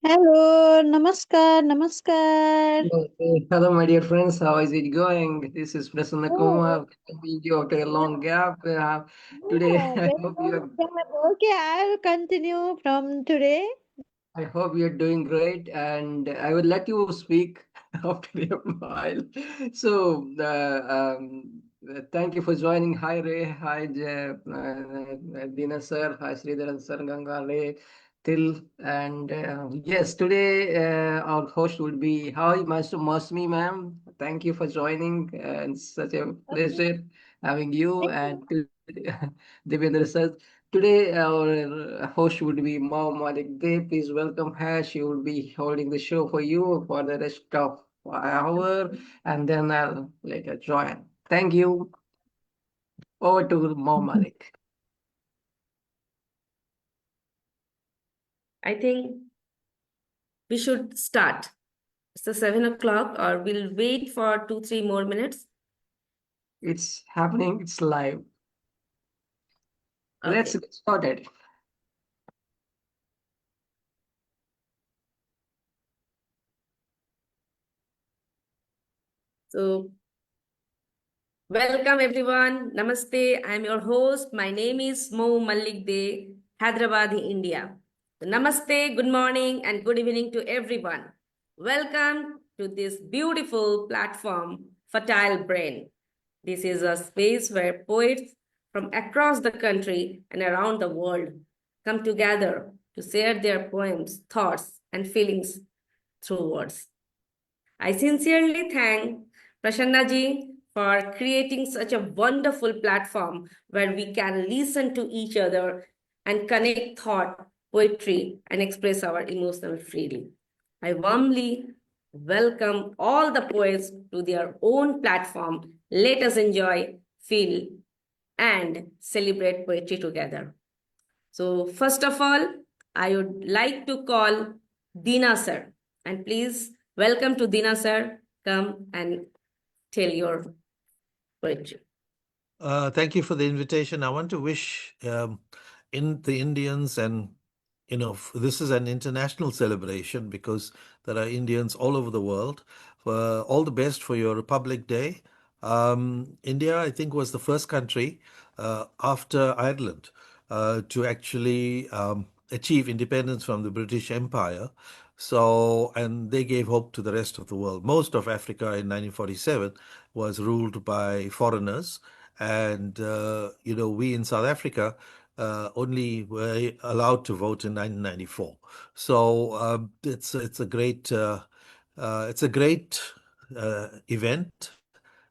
Hello, namaskar. Hello, my dear friends. How is it going? This is Prasanna Oh, Kumar. Video after a long gap. Today, yeah, I very hope you long are. gap. Okay, I'll continue from today. I hope you're doing great, and I will let you speak after a while. So, thank you for joining. Hi, Ray. Hi, Deena sir. Hi, Sreedharan sir, Ganga Ray, Til. And yes, today our host will be Hi, Master Mausumi ma'am. Thank you for joining, and such a Okay, pleasure having you thank and you. Devendra sir. Today, our host would be Mou Mallick Dey. Please welcome her. She will be holding the show for you for the rest of an hour, and then I'll later join. Thank you. Over to Mou Mallick. I think we should start. It's the 7 o'clock, or we'll wait for 2, 3 more minutes. It's happening. It's live. Let's Okay. get started. So, welcome everyone. Namaste. I'm your host. My name is Mou Mallick Dey, Hyderabad, India. So, namaste, good morning, and good evening to everyone. Welcome to this beautiful platform, Fertile Brain. This is a space where poets from across the country and around the world come together to share their poems, thoughts, and feelings through words. I sincerely thank Prasanna ji for creating such a wonderful platform where we can listen to each other and connect thought, poetry, and express our emotional freely. I warmly welcome all the poets to their own platform. Let us enjoy, feel, and celebrate poetry together. So, first of all, I would like to call Deena sir. And please welcome to Deena sir. Come and tell your poetry. Thank you for the invitation. I want to wish in the Indians, and this is an international celebration because there are Indians all over the world. All the best for your Republic Day. India, I think, was the first country after Ireland to actually achieve independence from the British Empire. So, and they gave hope to the rest of the world. Most of Africa in 1947 was ruled by foreigners, and we in South Africa only were allowed to vote in 1994. So it's a great event,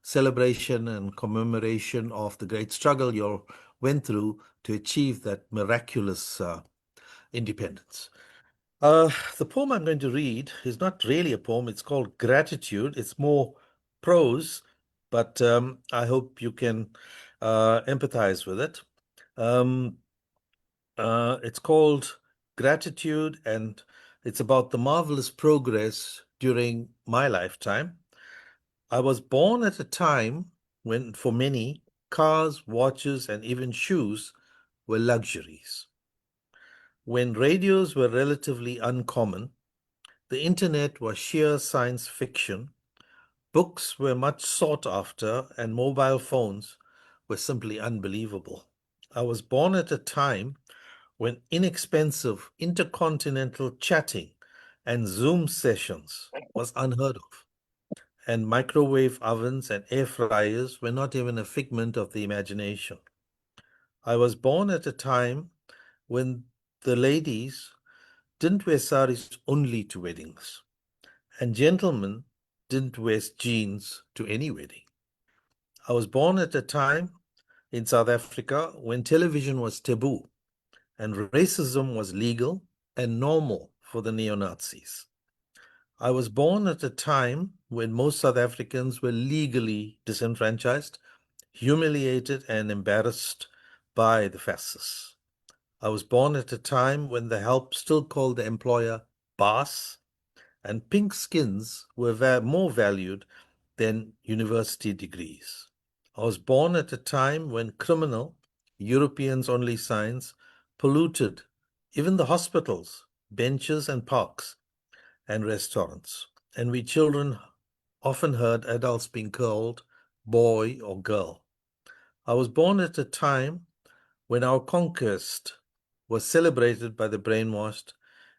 celebration and commemoration of the great struggle you went through to achieve that miraculous independence. The poem I'm going to read is not really a poem. It's called Gratitude. It's more prose, but I hope you can empathize with it. It's called Gratitude, and it's about the marvelous progress during my lifetime. I was born at a time when, for many, cars, watches, and even shoes were luxuries. When radios were relatively uncommon, the internet was sheer science fiction, books were much sought after, and mobile phones were simply unbelievable. I was born at a time when inexpensive intercontinental chatting and Zoom sessions was unheard of, and microwave ovens and air fryers were not even a figment of the imagination. I was born at a time when the ladies didn't wear saris only to weddings, and gentlemen didn't wear jeans to any wedding. I was born at a time in South Africa when television was taboo and racism was legal and normal for the neo-Nazis. I was born at a time when most South Africans were legally disenfranchised, humiliated, and embarrassed by the fascists. I was born at a time when the help still called the employer boss, and pink skins were more valued than university degrees. I was born at a time when criminal, Europeans only signs polluted even the hospitals, benches, and parks and restaurants, and we children often heard adults being called boy or girl. I was born at a time when our conquest was celebrated by the brainwashed,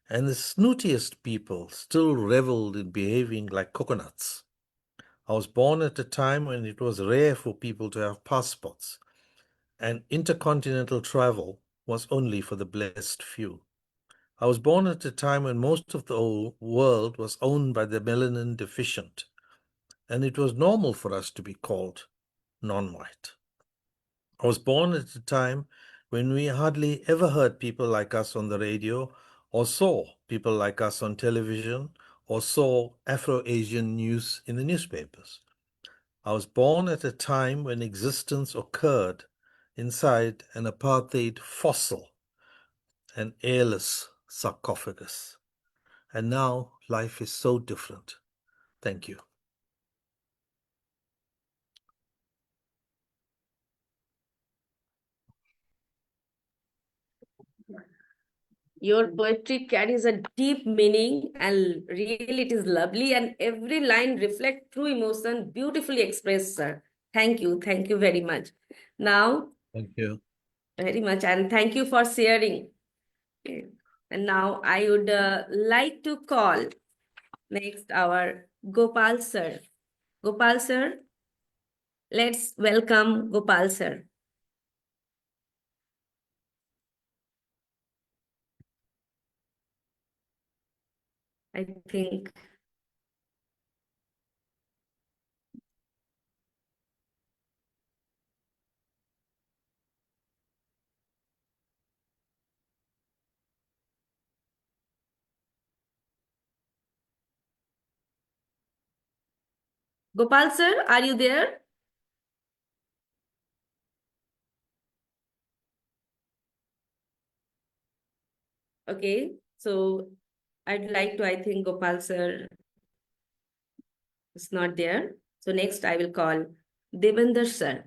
and the snootiest people still reveled in behaving like coconuts. I was born at a time when it was rare for people to have passports, and intercontinental travel was only for the blessed few. I was born at a time when most of the world was owned by the melanin deficient, and it was normal for us to be called non-white. I was born at a time when we hardly ever heard people like us on the radio, or saw people like us on television, or saw Afro-Asian news in the newspapers. I was born at a time when existence occurred inside an apartheid fossil, an airless sarcophagus. And now life is so different. Thank you. Your poetry carries a deep meaning and really it is lovely and every line reflects true emotion beautifully expressed, sir. Thank you. Thank you very much. Now, Thank you. very much and thank you for sharing. Okay. And now I would like to call next our Gopal sir. Gopal sir, let's welcome Gopal sir. I think Gopal sir, are you there? Okay, so I'd like to, I think Gopal sir is not there. So next I will call Devendra sir.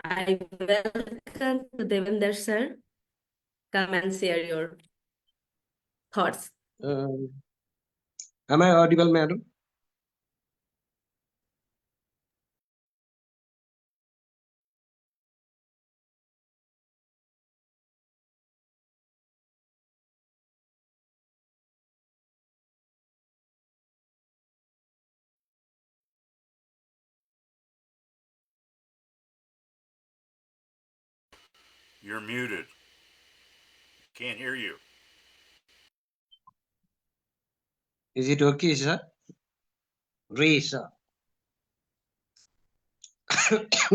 I welcome to Devendra sir. Come and share your thoughts. Am I audible, madam? You're muted. Can't hear you. Is it okay, sir? Ray, sir.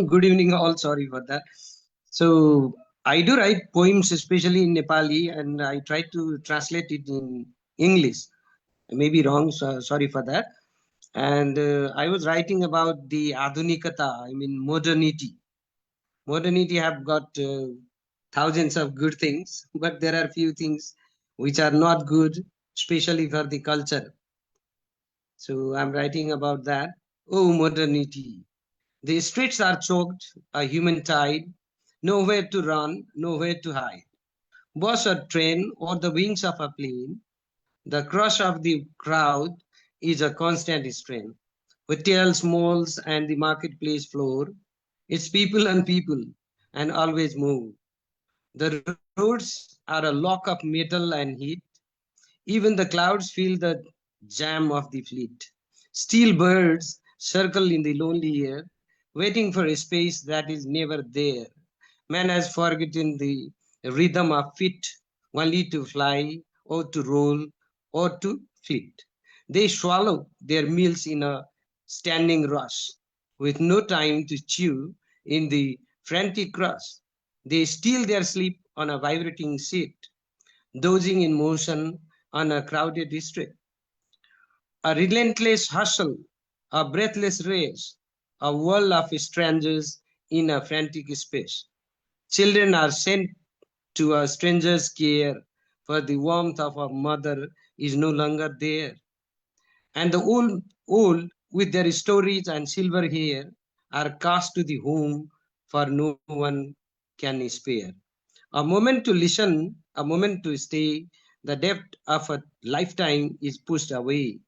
Good evening, all. Sorry for that. So, I do write poems, especially in Nepali, and I try to translate it in English. I may be wrong, so sorry for that. And I was writing about the Adhunikata, I mean, modernity. Modernity have got thousands of good things, but there are few things which are not good, especially for the culture. So I'm writing about that. Oh, modernity. The streets are choked, a human tide, nowhere to run, nowhere to hide. Bus or train or the wings of a plane, the crush of the crowd is a constant strain. Hotels, malls, and the marketplace floor, it's people and people, and always move. The roads are a lock of metal and heat. Even the clouds feel the jam of the fleet. Steel birds circle in the lonely air, waiting for a space that is never there. Man has forgotten the rhythm of feet, only to fly or to roll or to flit. They swallow their meals in a standing rush, with no time to chew in the frantic rush. They steal their sleep on a vibrating seat, dozing in motion on a crowded street. A relentless hustle, a breathless race, a world of strangers in a frantic space. Children are sent to a stranger's care, for the warmth of a mother is no longer there. And the old, with their stories and silver hair, are cast to the home, for no one can spare. A moment to listen, a moment to stay, the depth of a lifetime is pushed away.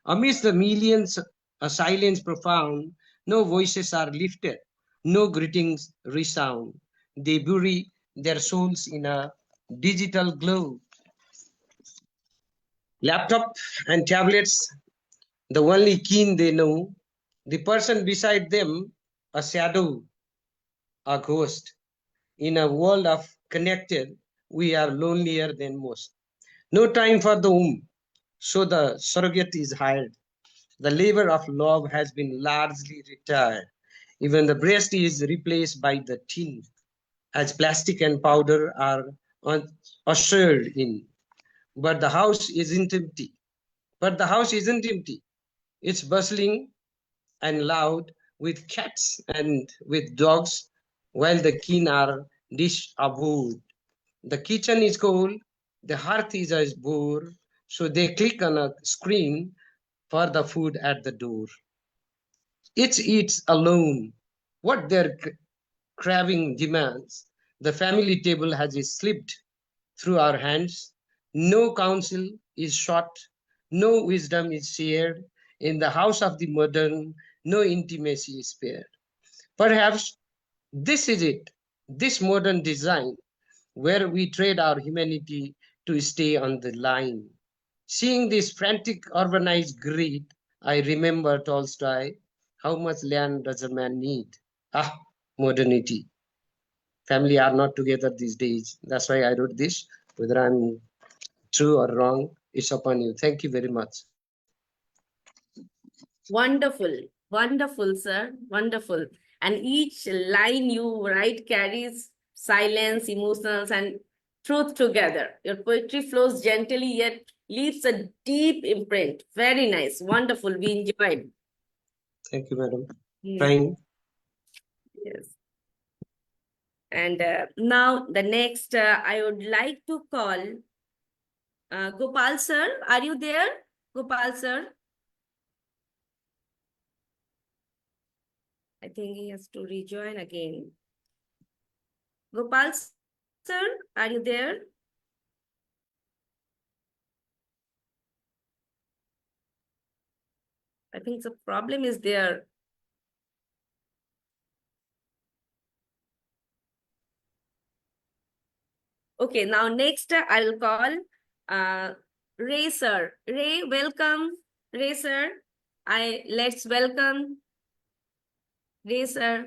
Amidst the millions, a silence profound, no voices are lifted, no greetings resound. They bury their souls in a digital glow. Laptop and tablets, the only keen they know, the person beside them, a shadow, a ghost. In a world of connected, we are lonelier than most. No time for the womb, so the surrogate is hired. The labor of love has been largely retired. Even the breast is replaced by the tin, as plastic and powder are ushered in. But the house isn't empty. But the house isn't empty. It's bustling and loud with cats and with dogs, while the keen are disavowed. The kitchen is cold, the hearth is as bore, so they click on a screen for the food at the door. Each eats alone what their craving demands. The family table has slipped through our hands. No counsel is sought, no wisdom is shared. In the house of the modern, no intimacy is spared. Perhaps this is it, this modern design, where we trade our humanity to stay on the line. Seeing this frantic urbanized greed, I remember Tolstoy, how much land does a man need? Ah, modernity. Family are not together these days. That's why I wrote this. Whether I'm true or wrong, it's upon you. Thank you very much. Wonderful, wonderful, sir, wonderful. And each line you write carries silence, emotions, and truth together. Your poetry flows gently yet leaves a deep imprint. Very nice, wonderful. We enjoyed. Thank you, madam. Mm, Trying. yes. And now the next, I would like to call Gopal sir. Are you there, Gopal sir? I think he has to rejoin again. Gopal sir, are you there? I think the problem is there. Okay, now next I'll call Ray sir. Ray, welcome. Ray sir, let's welcome Ray sir.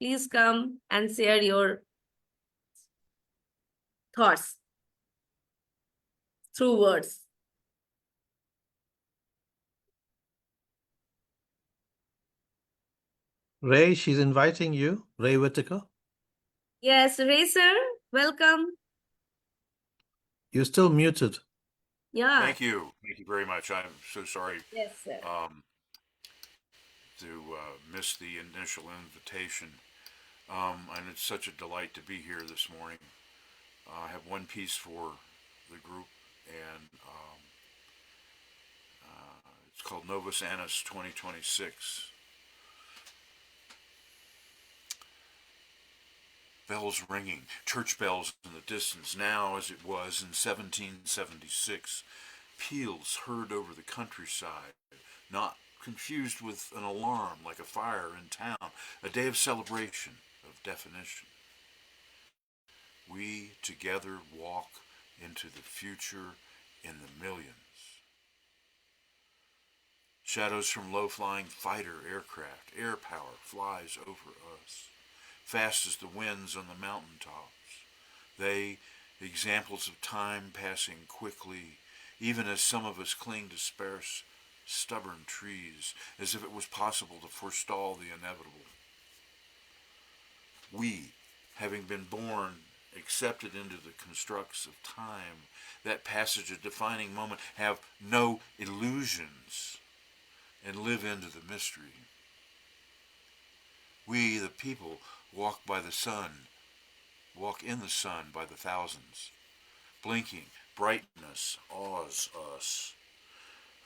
Please come and share your thoughts through words. Ray, she's inviting you. Ray Whitaker. Yes, Ray sir, welcome. You're still muted. Yeah. Thank you. Thank you very much. I'm so sorry Yes, sir. To miss the initial invitation. And it's such a delight to be here this morning. I have one piece for the group, and it's called Novus Annus 2026. Bells ringing, church bells in the distance, now as it was in 1776. Peals heard over the countryside, not confused with an alarm like a fire in town, a day of celebration, of definition. We together walk into the future in the millions. Shadows from low-flying fighter aircraft, air power flies over us, fast as the winds on the mountaintops. They, examples of time passing quickly, even as some of us cling to sparse, stubborn trees, as if it was possible to forestall the inevitable. We, having been born accepted into the constructs of time, that passage, a defining moment, have no illusions and live into the mystery. We, the people, walk by the sun, walk in the sun by the thousands. Blinking brightness awes us.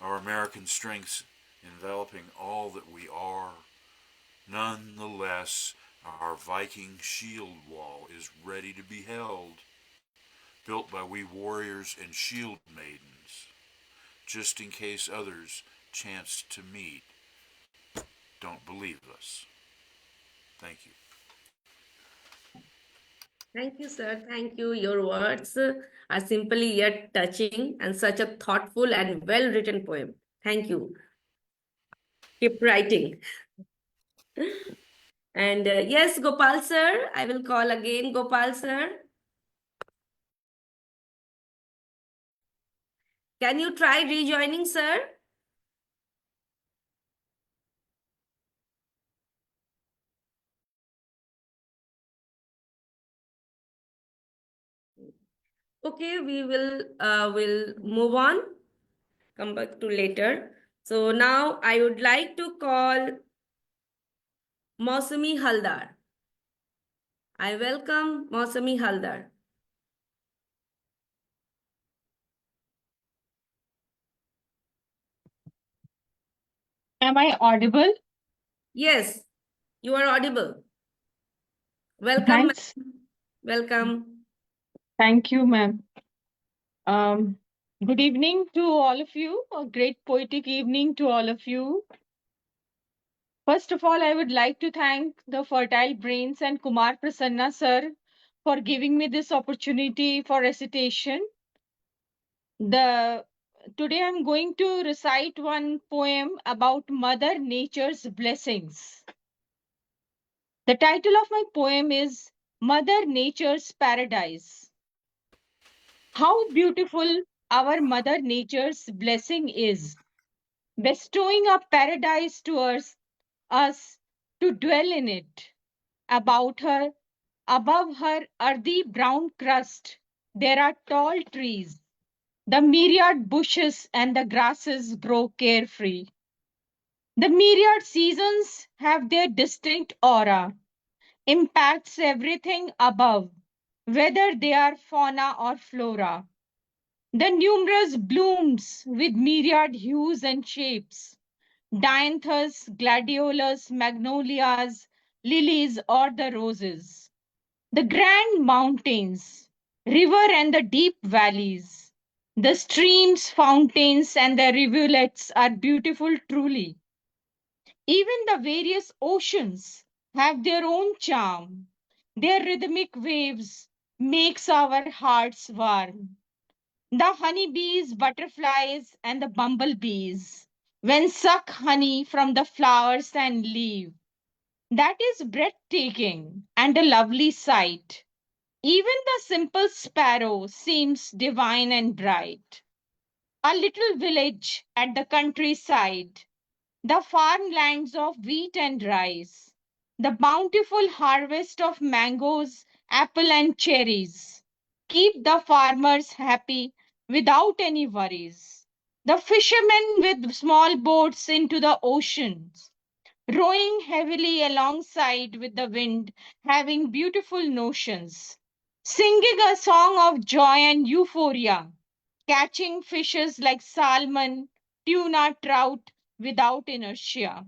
Our American strengths enveloping all that we are. Nonetheless, our Viking shield wall is ready to be held, built by we warriors and shield maidens, just in case others chance to meet. Don't believe us. Thank you. Thank you, sir. Thank you. Your words are simply yet touching and such a thoughtful and well-written poem. Thank you. Keep writing. And yes, Gopal sir, I will call again, Gopal sir. Can you try rejoining, sir? Okay, we will move on. Come back to later. So now I would like to call Mausumi Halder. I welcome Mausumi Halder. Am I audible? Yes, you are audible. Welcome. Thanks. Welcome. Thank you, ma'am. Good evening to all of you. A great poetic evening to all of you. First of all, I would like to thank the fertile brains and Kumar Prasanna sir for giving me this opportunity for recitation. Today I'm going to recite one poem about Mother Nature's blessings. The title of my poem is Mother Nature's Paradise. How beautiful our Mother Nature's blessing is, bestowing a paradise to us to dwell in it. About her, above her earthy brown crust, there are tall trees. The myriad bushes and the grasses grow carefree. The myriad seasons have their distinct aura, impacts everything above, whether they are fauna or flora. The numerous blooms with myriad hues and shapes, dianthus, gladiolus, magnolias, lilies, or the roses. The grand mountains, river and the deep valleys, the streams, fountains, and the rivulets are beautiful truly. Even the various oceans have their own charm. Their rhythmic waves makes our hearts warm. The honeybees, butterflies, and the bumblebees, when suck honey from the flowers and leave, that is breathtaking and a lovely sight. Even the simple sparrow seems divine and bright. A little village at the countryside, the farmlands of wheat and rice, the bountiful harvest of mangoes, apple and cherries, keep the farmers happy without any worries. The fishermen with small boats into the oceans, rowing heavily alongside with the wind, having beautiful notions, singing a song of joy and euphoria, catching fishes like salmon, tuna, trout without inertia.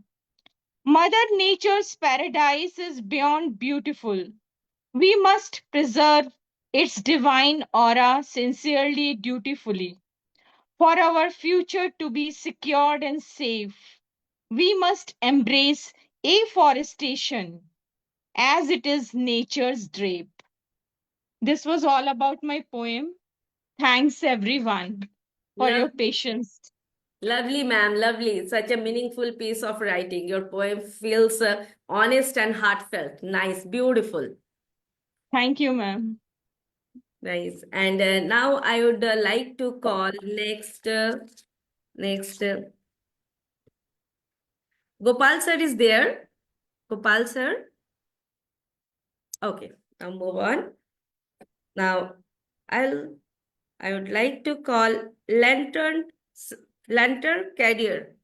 Mother Nature's paradise is beyond beautiful. We must preserve its divine aura sincerely, dutifully. For our future to be secured and safe, we must embrace afforestation as it is nature's drape. This was all about my poem. Thanks everyone for your patience. Lovely, ma'am. Lovely. Such a meaningful piece of writing. Your poem feels honest and heartfelt. Nice. Beautiful. Thank you, ma'am. Nice. And now I would like to call next. Gopal sir is there. Gopal sir. Okay. Now move on. Now, I would like to call Lantern Carrier.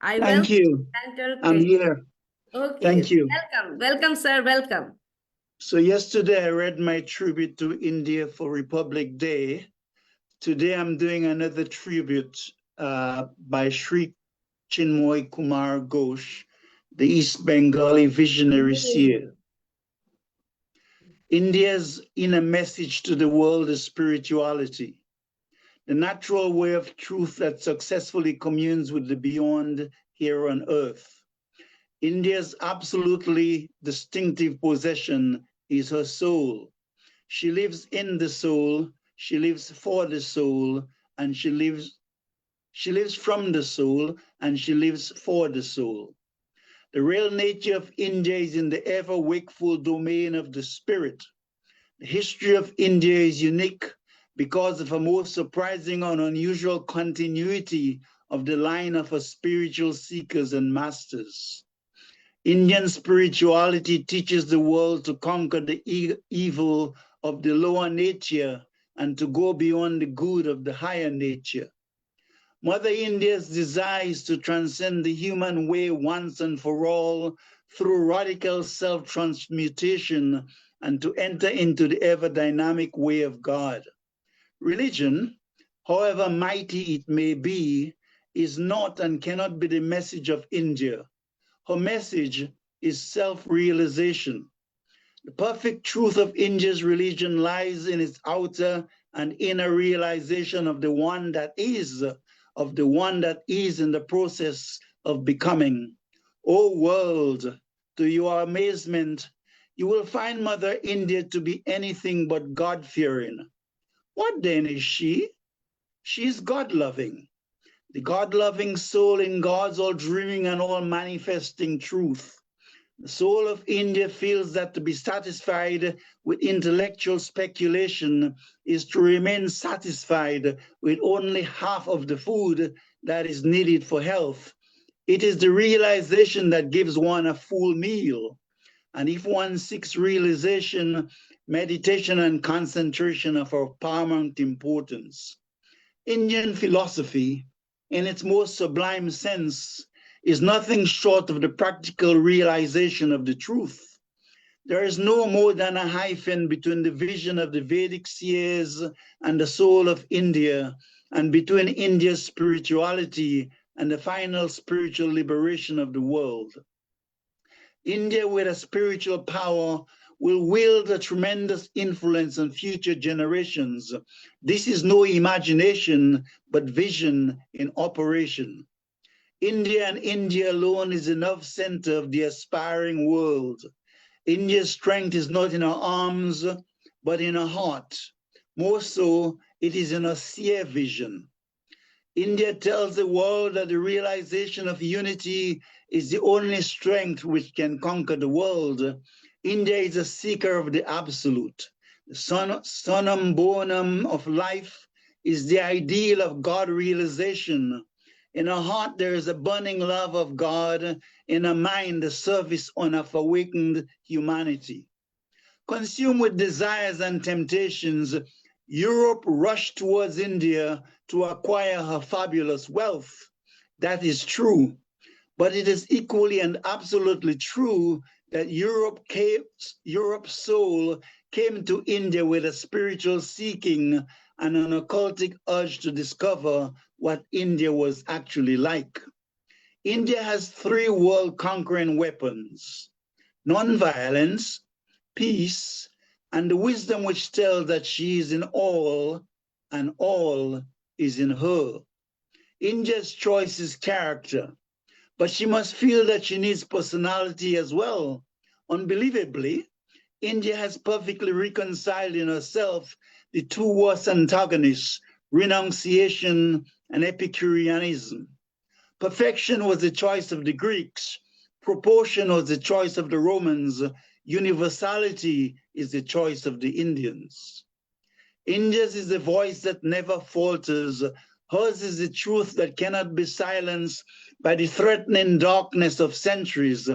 I Thank welcome you. Lantern I'm Carrier. here. Okay. Thank you. Welcome, sir. Welcome. So yesterday I read my tribute to India for Republic Day. Today I'm doing another tribute by Sri Chinmoy Kumar Ghosh, the East Bengali visionary seer. India's inner message to the world is spirituality, the natural way of truth that successfully communes with the beyond here on earth. India's absolutely distinctive possession is her soul. She lives in the soul, she lives for the soul, and she lives from the soul, and she lives for the soul. The real nature of India is in the ever-wakeful domain of the spirit. The history of India is unique because of a most surprising and unusual continuity of the line of her spiritual seekers and masters. Indian spirituality teaches the world to conquer the evil of the lower nature and to go beyond the good of the higher nature. Mother India's desire is to transcend the human way once and for all through radical self-transmutation and to enter into the ever-dynamic way of God. Religion, however mighty it may be, is not and cannot be the message of India. Her message is self-realization. The perfect truth of India's religion lies in its outer and inner realization of the one that is in the process of becoming. O world, to your amazement, you will find Mother India to be anything but God-fearing. What then is she? She is God-loving. The God-loving soul in God's all-dreaming and all-manifesting truth. The soul of India feels that to be satisfied with intellectual speculation is to remain satisfied with only half of the food that is needed for health. It is the realization that gives one a full meal. And if one seeks realization, meditation and concentration are of paramount importance. Indian philosophy, in its most sublime sense, is nothing short of the practical realization of the truth. There is no more than a hyphen between the vision of the Vedic seers and the soul of India, and between India's spirituality and the final spiritual liberation of the world. India, with a spiritual power, will wield a tremendous influence on future generations. This is no imagination, but vision in operation. India and India alone is enough center of the aspiring world. India's strength is not in her arms, but in her heart. More so, it is in her seer vision. India tells the world that the realization of unity is the only strength which can conquer the world. India is a seeker of the absolute. The sonam bonum of life is the ideal of God realization. In her heart, there is a burning love of God. In her mind, the service of awakened humanity. Consumed with desires and temptations, Europe rushed towards India to acquire her fabulous wealth. That is true. But it is equally and absolutely true that Europe's soul came to India with a spiritual seeking and an occultic urge to discover what India was actually like. India has three world-conquering weapons: non-violence, peace, and the wisdom which tells that she is in all and all is in her. India's choice is character, but she must feel that she needs personality as well. Unbelievably, India has perfectly reconciled in herself the two worst antagonists, renunciation and Epicureanism. Perfection was the choice of the Greeks. Proportion was the choice of the Romans. Universality is the choice of the Indians. India's is the voice that never falters. Hers is the truth that cannot be silenced by the threatening darkness of centuries.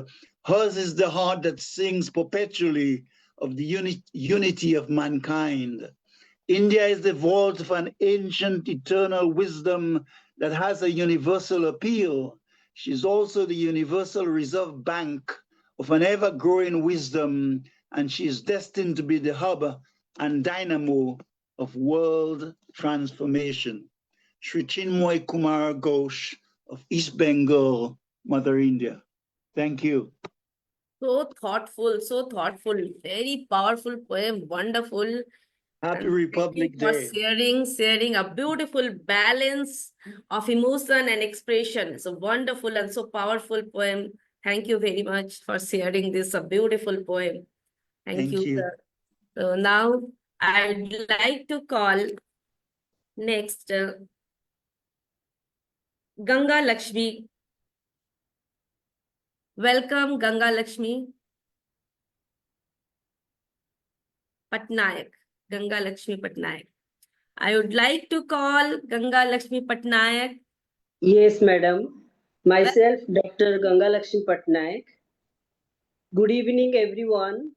Hers is the heart that sings perpetually of the unity of mankind. India is the vault of an ancient eternal wisdom that has a universal appeal. She's also the universal reserve bank of an ever-growing wisdom, and she is destined to be the hub and dynamo of world transformation. Sri Chinmoy Kumar Ghosh of East Bengal, Mother India. Thank you. So thoughtful, very powerful poem, wonderful. Happy And Republic thank you for Day. sharing a beautiful balance of emotion and expression. So wonderful and so powerful poem. Thank you very much for sharing this a beautiful poem. Thank you, you. sir. So now I'd like to call next Ganga Lakshmi. Welcome, Ganga Lakshmi Patnaik. Ganga Lakshmi Patnaik. I would like to call Ganga Lakshmi Patnaik. Yes, madam. Myself, Dr. Gangalaxmi Patnaik. Good evening, everyone.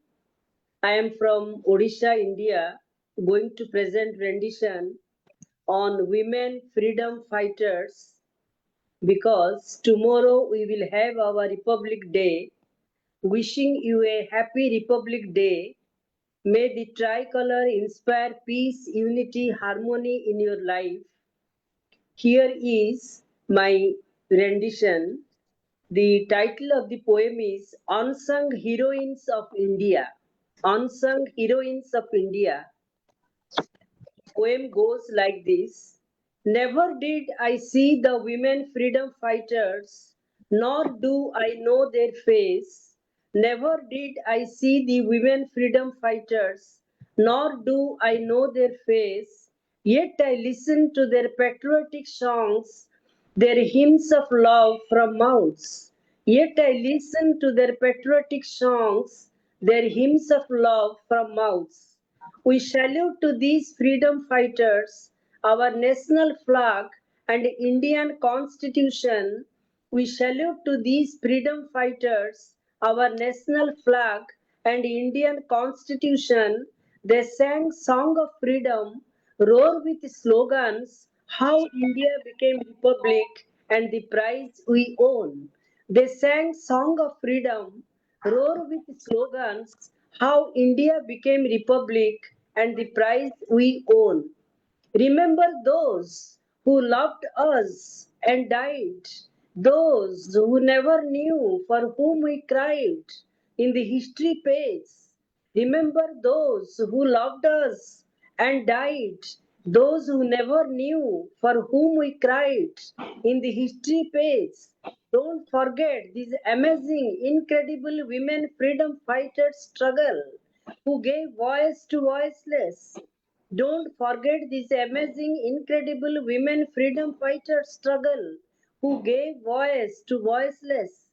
I am from Odisha, India, going to present rendition on women freedom fighters because tomorrow we will have our Republic Day. Wishing you a happy Republic Day. May the tricolor inspire peace, unity, harmony in your life. Here is my rendition. The title of the poem is Unsung Heroines of India. Unsung Heroines of India. Poem goes like this. Never did I see the women freedom fighters, nor do I know their face. Never did I see the women freedom fighters, nor do I know their face. Yet I listen to their patriotic songs, their hymns of love from mouths. Yet I listen to their patriotic songs, their hymns of love from mouths. We salute to these freedom fighters, our national flag and Indian constitution. We salute to these freedom fighters, our national flag and Indian constitution. They sang song of freedom, roar with slogans, how India became republic and the prize we own. They sang song of freedom, roar with slogans, how India became republic and the prize we own. Remember those who loved us and died, those who never knew for whom we cried in the history page. Remember those who loved us and died, those who never knew for whom we cried in the history page. Don't forget these amazing, incredible women freedom fighters struggle who gave voice to voiceless. Don't forget this amazing, incredible women freedom fighters struggle who gave voice to voiceless.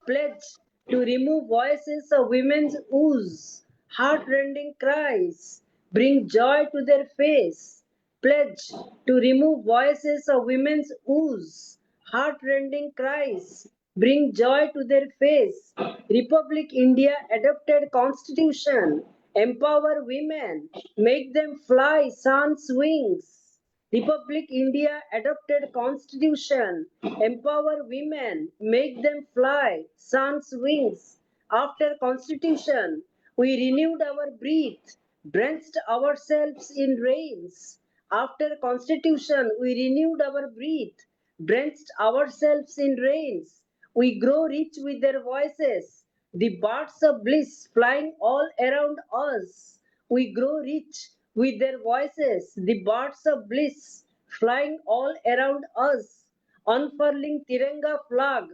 Pledge to remove voices of women's ooze, heartrending cries, bring joy to their face. Pledge to remove voices of women's ooze, heartrending cries, bring joy to their face. Republic India adopted constitution, empower women, make them fly sun's wings. Republic India adopted constitution, empower women, make them fly sun's wings. After constitution, we renewed our breath, drenched ourselves in rains. After constitution, we renewed our breath, drenched ourselves in rains. We grow rich with their voices, the birds of bliss flying all around us. We grow rich with their voices, the birds of bliss flying all around us. Unfurling Tiranga flag,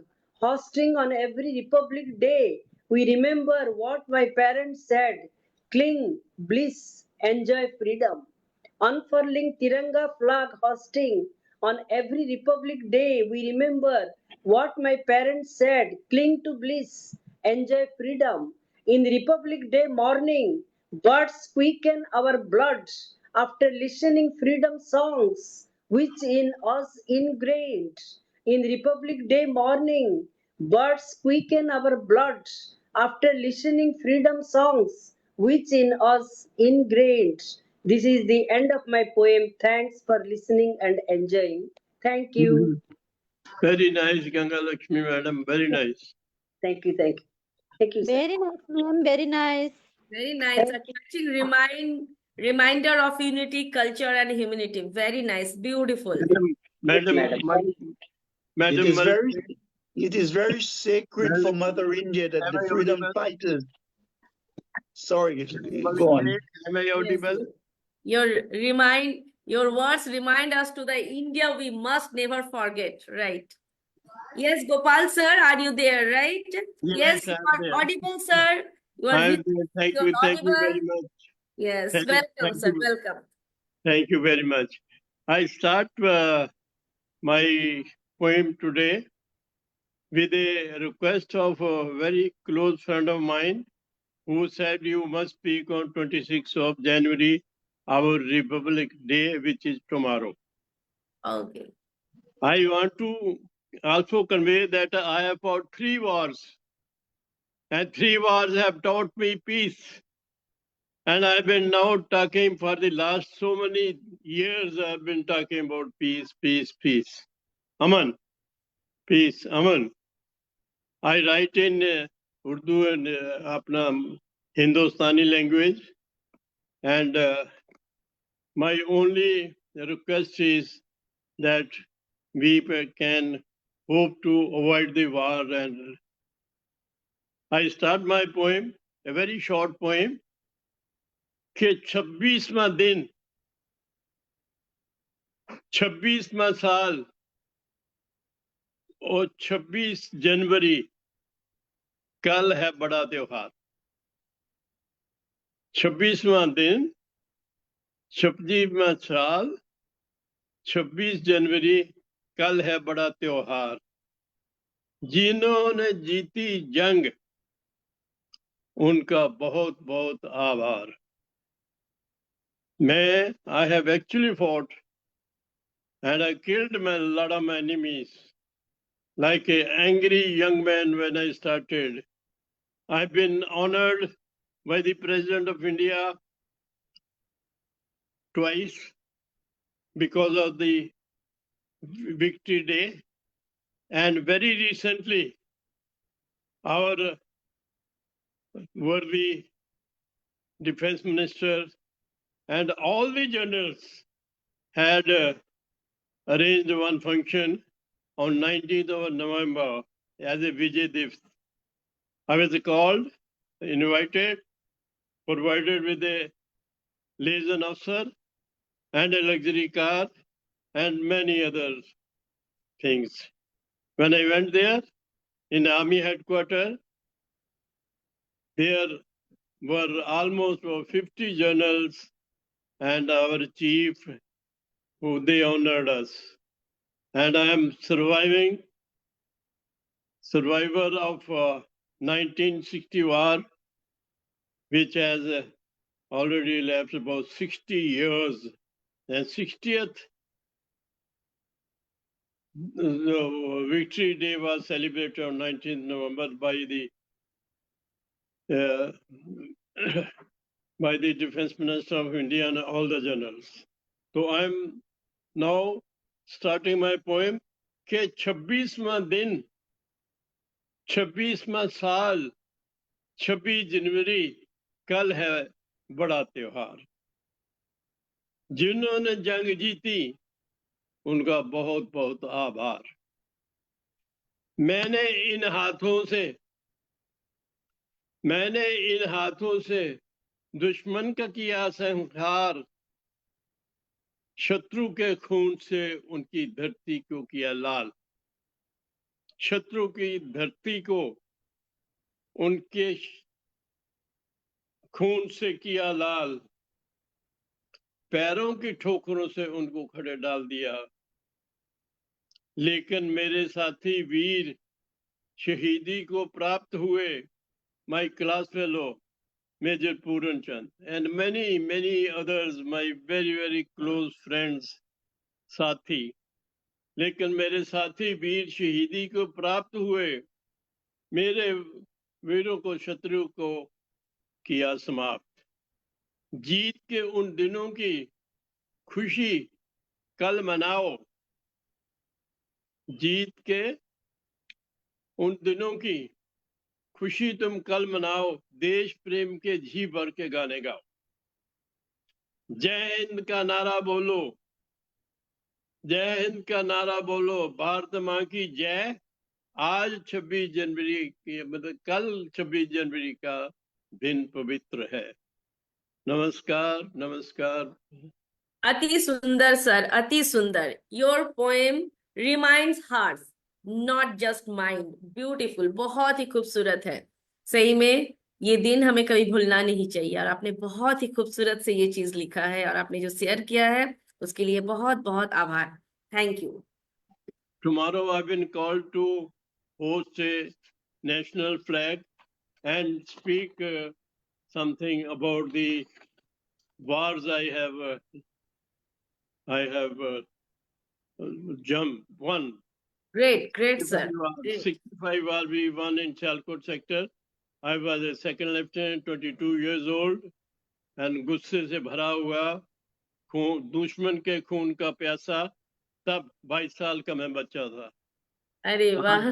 hosting on every Republic Day. We remember what my parents said, cling, bliss, enjoy freedom. Unfurling Tiranga flag hosting on every Republic Day, we remember what my parents said, cling to bliss, enjoy freedom. In Republic Day morning, birds quicken our blood after listening freedom songs, which in us ingrained. In Republic Day morning, birds quicken our blood after listening freedom songs, which in us ingrained. This is the end of my poem. Thanks for listening and enjoying. Thank you. Very nice, Gangalaxmi madam. Very nice. Thank you. Thank you. Thank you, sir. Very nice, ma'am. Very nice. Very nice. A touching reminder of unity, culture, and humanity. Very nice. Beautiful. Madam, it is very sacred for Mother India that the freedom fighters. Sorry, go on. Am I audible? Your words remind us to the India we must never forget, right? Yes, Gopal sir, are you there, right? Yes, you are audible, sir. You are Thank you very much. Yes, welcome, sir. Welcome. Thank you very much. I start my poem today with a request of a very close friend of mine who said you must speak on 26th of January, our Republic Day, which is tomorrow. Okay. I want to also convey that I have fought 3 wars, and 3 wars have taught me peace. And I've been now talking for the last so many years, I've been talking about peace, peace, peace. Aman, peace, Aman. I write in Urdu and apna Hindustani language, and my only request is that we can hope to avoid the war. And I start my poem, a very short poem, कि 26वां दिन 26वां साल और 26 जनवरी कल है बड़ा त्योहार। 26वां दिन 26वां साल 26 जनवरी कल है बड़ा त्योहार। जिन्होंने जीती जंग उनका बहुत बहुत आभार। I have actually fought and I killed a lot of my enemies. Like an angry young man when I started. I've been honored by the President of India twice because of the Victory Day. And very recently, our worthy Defense Minister and all the generals had arranged one function on 19th of November as a Vijay Divas. I was called, invited, provided with a liaison officer and a luxury car and many other things. When I went there, in Army headquarters, there were almost 50 generals and our chief who they honored us. And I am survivor of 1960 war, which has already elapsed about 60 years. And 60th Victory Day was celebrated on 19th November by the Defense Minister of India and all the generals. So I'm now starting my poem कि 26वां दिन 26वां साल 26 जनवरी कल है बड़ा त्योहार। जिन्होंने जंग जीती उनका बहुत बहुत आभार। मैंने इन हाथों से दुश्मन का किया संहार। शत्रु के खून से उनकी धरती को किया लाल। शत्रु की धरती को उनके खून से किया लाल। पैरों की ठोकरों से उनको खड़े डाल दिया। लेकिन मेरे साथी वीर शहीदी को प्राप्त हुए, my class fellow Major Puran Chand and many others, my very close friends, साथी। लेकिन मेरे साथी वीर शहीदी को प्राप्त हुए, मेरे वीरों को शत्रु को किया समाप्त। जीत के उन दिनों की खुशी कल मनाओ, जीत के उन दिनों की खुशी तुम कल मनाओ, देश प्रेम के जी भर के गाने गाओ। जय हिंद का नारा बोलो, जय हिंद का नारा बोलो, भारत माँ की जय। आज 26 जनवरी की मतलब कल 26 जनवरी का दिन पवित्र है। नमस्कार नमस्कार। अति सुंदर सर, अति सुंदर। Your poem reminds hearts, not just mind. Beautiful, बहुत ही खूबसूरत है। सही में ये दिन हमें कभी भूलना नहीं चाहिए, और आपने बहुत ही खूबसूरत से ये चीज लिखा है, और आपने जो शेयर किया है उसके लिए बहुत बहुत आभार। Thank you. Tomorrow I've been called to host a national flag and speak something about the wars I have won. Great, great, 65 sir. wars, Great. 65 wars we won in Chalkot sector. I was a second lieutenant, 22 years old, and गुस्से से भरा हुआ, दुश्मन के खून का प्यासा, तब 22 साल का मैं बच्चा था। अरे वाह,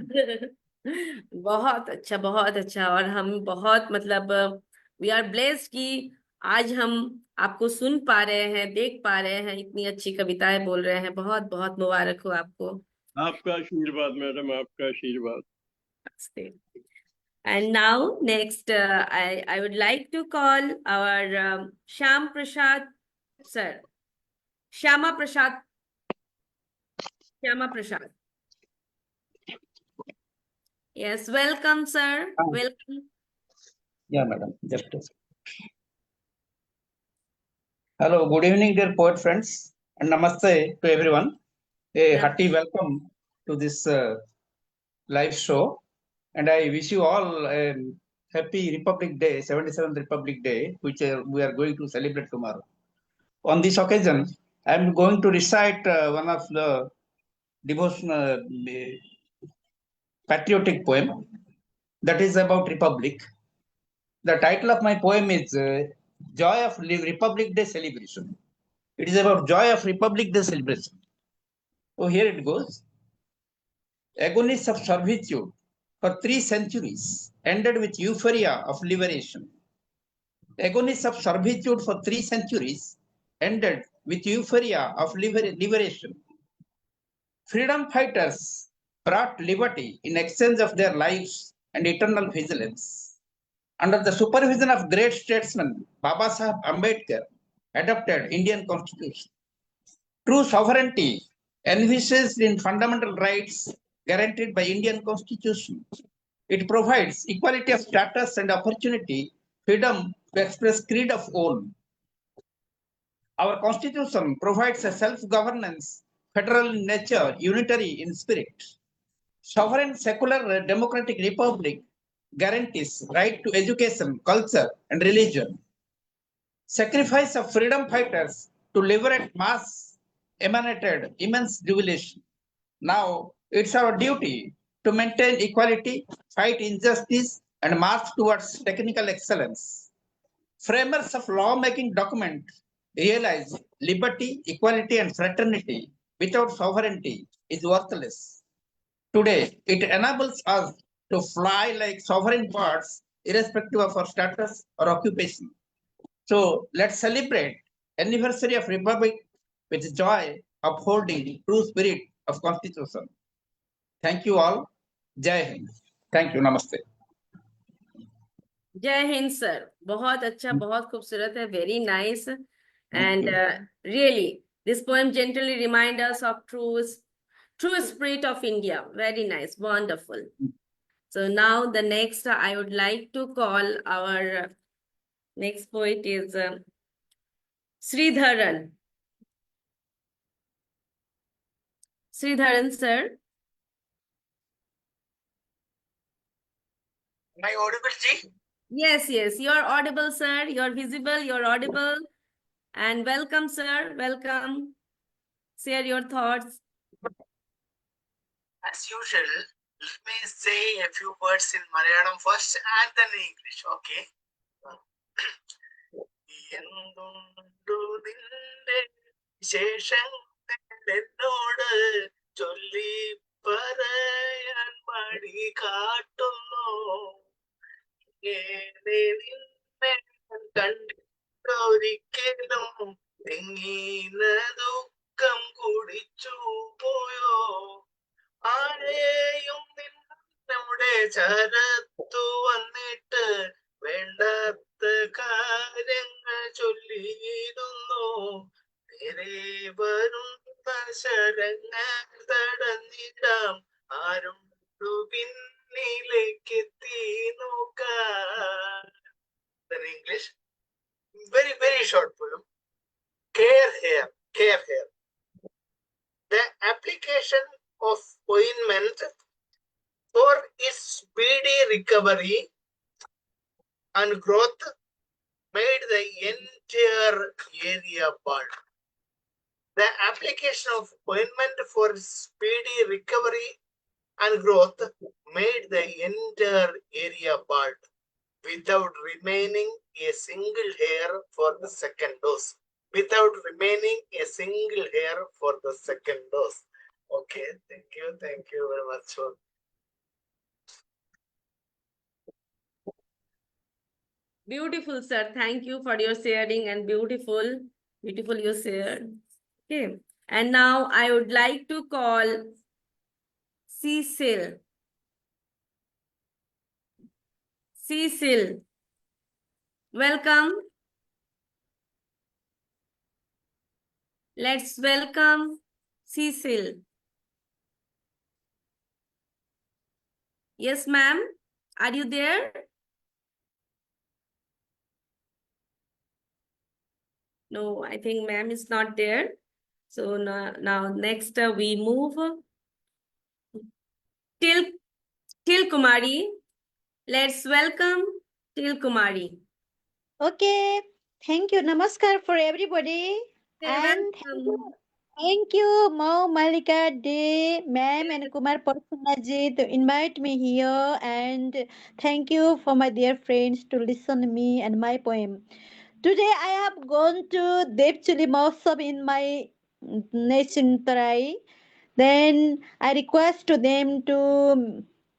बहुत अच्छा, बहुत अच्छा। और हम बहुत मतलब वी आर ब्लेस्ड कि आज हम आपको सुन पा रहे हैं, देख पा रहे हैं, इतनी अच्छी कविताएं बोल रहे हैं। बहुत बहुत मुबारक हो आपको। आपका आशीर्वाद मैडम, आपका आशीर्वाद। And now next I would like to call our Shyamaprasad sir. Shyamaprasad. Yes, welcome sir. Welcome. Yeah, madam. Just a second. Hello, good evening, dear poet friends, and namaste to everyone. A hearty welcome to this live show, and I wish you all a happy Republic Day, 77th Republic Day, which we are going to celebrate tomorrow. On this occasion, I am going to recite one of the devotional patriotic poem that is about Republic. The title of my poem is Joy of Republic Day Celebration. It is about joy of Republic Day celebration. So here it goes. Agonies of servitude for 3 centuries ended with euphoria of liberation. Agonies of servitude for 3 centuries ended with euphoria of liberation. Freedom fighters brought liberty in exchange of their lives and eternal vigilance. Under the supervision of great statesman Babasaheb Ambedkar, adopted Indian Constitution. True sovereignty envisages in fundamental rights guaranteed by Indian Constitution. It provides equality of status and opportunity, freedom to express creed of own. Our Constitution provides a self-governance, federal in nature, unitary in spirit. Sovereign, secular, democratic republic guarantees right to education, culture, and religion. Sacrifice of freedom fighters to liberate mass emanated immense jubilation. Now it's our duty to maintain equality, fight injustice, and march towards technical excellence. Framers of lawmaking document realize liberty, equality, and fraternity without sovereignty is worthless. Today, it enables us to fly like sovereign birds, irrespective of our status or occupation. So let's celebrate anniversary of Republic with joy, upholding true spirit of Constitution. Thank you all. Jai Hind. Thank you. Namaste. जय Hind sir. बहुत अच्छा, बहुत खूबसूरत है। Very nice. And really this poem gently remind us of true spirit of India. Very nice, wonderful. So now the next I would like to call our next poet is Sreedharan. Sreedharan sir. Am I audible, Ji? Yes, yes, you're audible, sir. You're visible, you're audible. And welcome, sir. Welcome. Share your thoughts. As usual, let me say a few words in Malayalam first and then in English, okay? എന്തുണ്ടു നിന്റെ വിശേഷങ്ങൾ എന്നോട് ചൊല്ലി പറയാൻ മടി കാട്ടുന്നു. ഇങ്ങനെ നിന്നെ കണ്ടിട്ടൊരിക്കലും തെങ്ങീന ദുഃഖം കുടിച്ചു പോയോ? ആരെയും നമ്മുടെ ചരത്തു വന്നിട്ട് വേണ്ടാത്ത കാര്യങ്ങൾ ചൊല്ലിയിരുന്നു. നേരെ വരുന്ന ശരങ്ങൾ തടഞ്ഞിടാം, ആരും പിന്നിലേക്ക് എത്തി നോക്കാം. English, very, very short poem. Care here, care here. The application of ointment for its speedy recovery and growth made the entire area bald. The application of ointment for speedy recovery and growth made the entire area bald, without remaining a single hair for the second dose. Without remaining a single hair for the second dose. Okay, thank you very much. Beautiful, sir. Thank you for your sharing and beautiful you shared. Okay. And now I would like to call Cecil. Cecil, welcome. Let's welcome Cecil. Yes, ma'am. Are you there? No, I think ma'am is not there. So now next we move Til Kumari. Let's welcome Til Kumari. Okay. Thank you. Namaskar for everybody. And thank you, Mou Mallick Dey, ma'am, and Kumar Parsunaji to invite me here. And thank you for my dear friends to listen to me and my poem. Today I have gone to Devchuli Mahotsav in my nation Tarai. Then I request to them to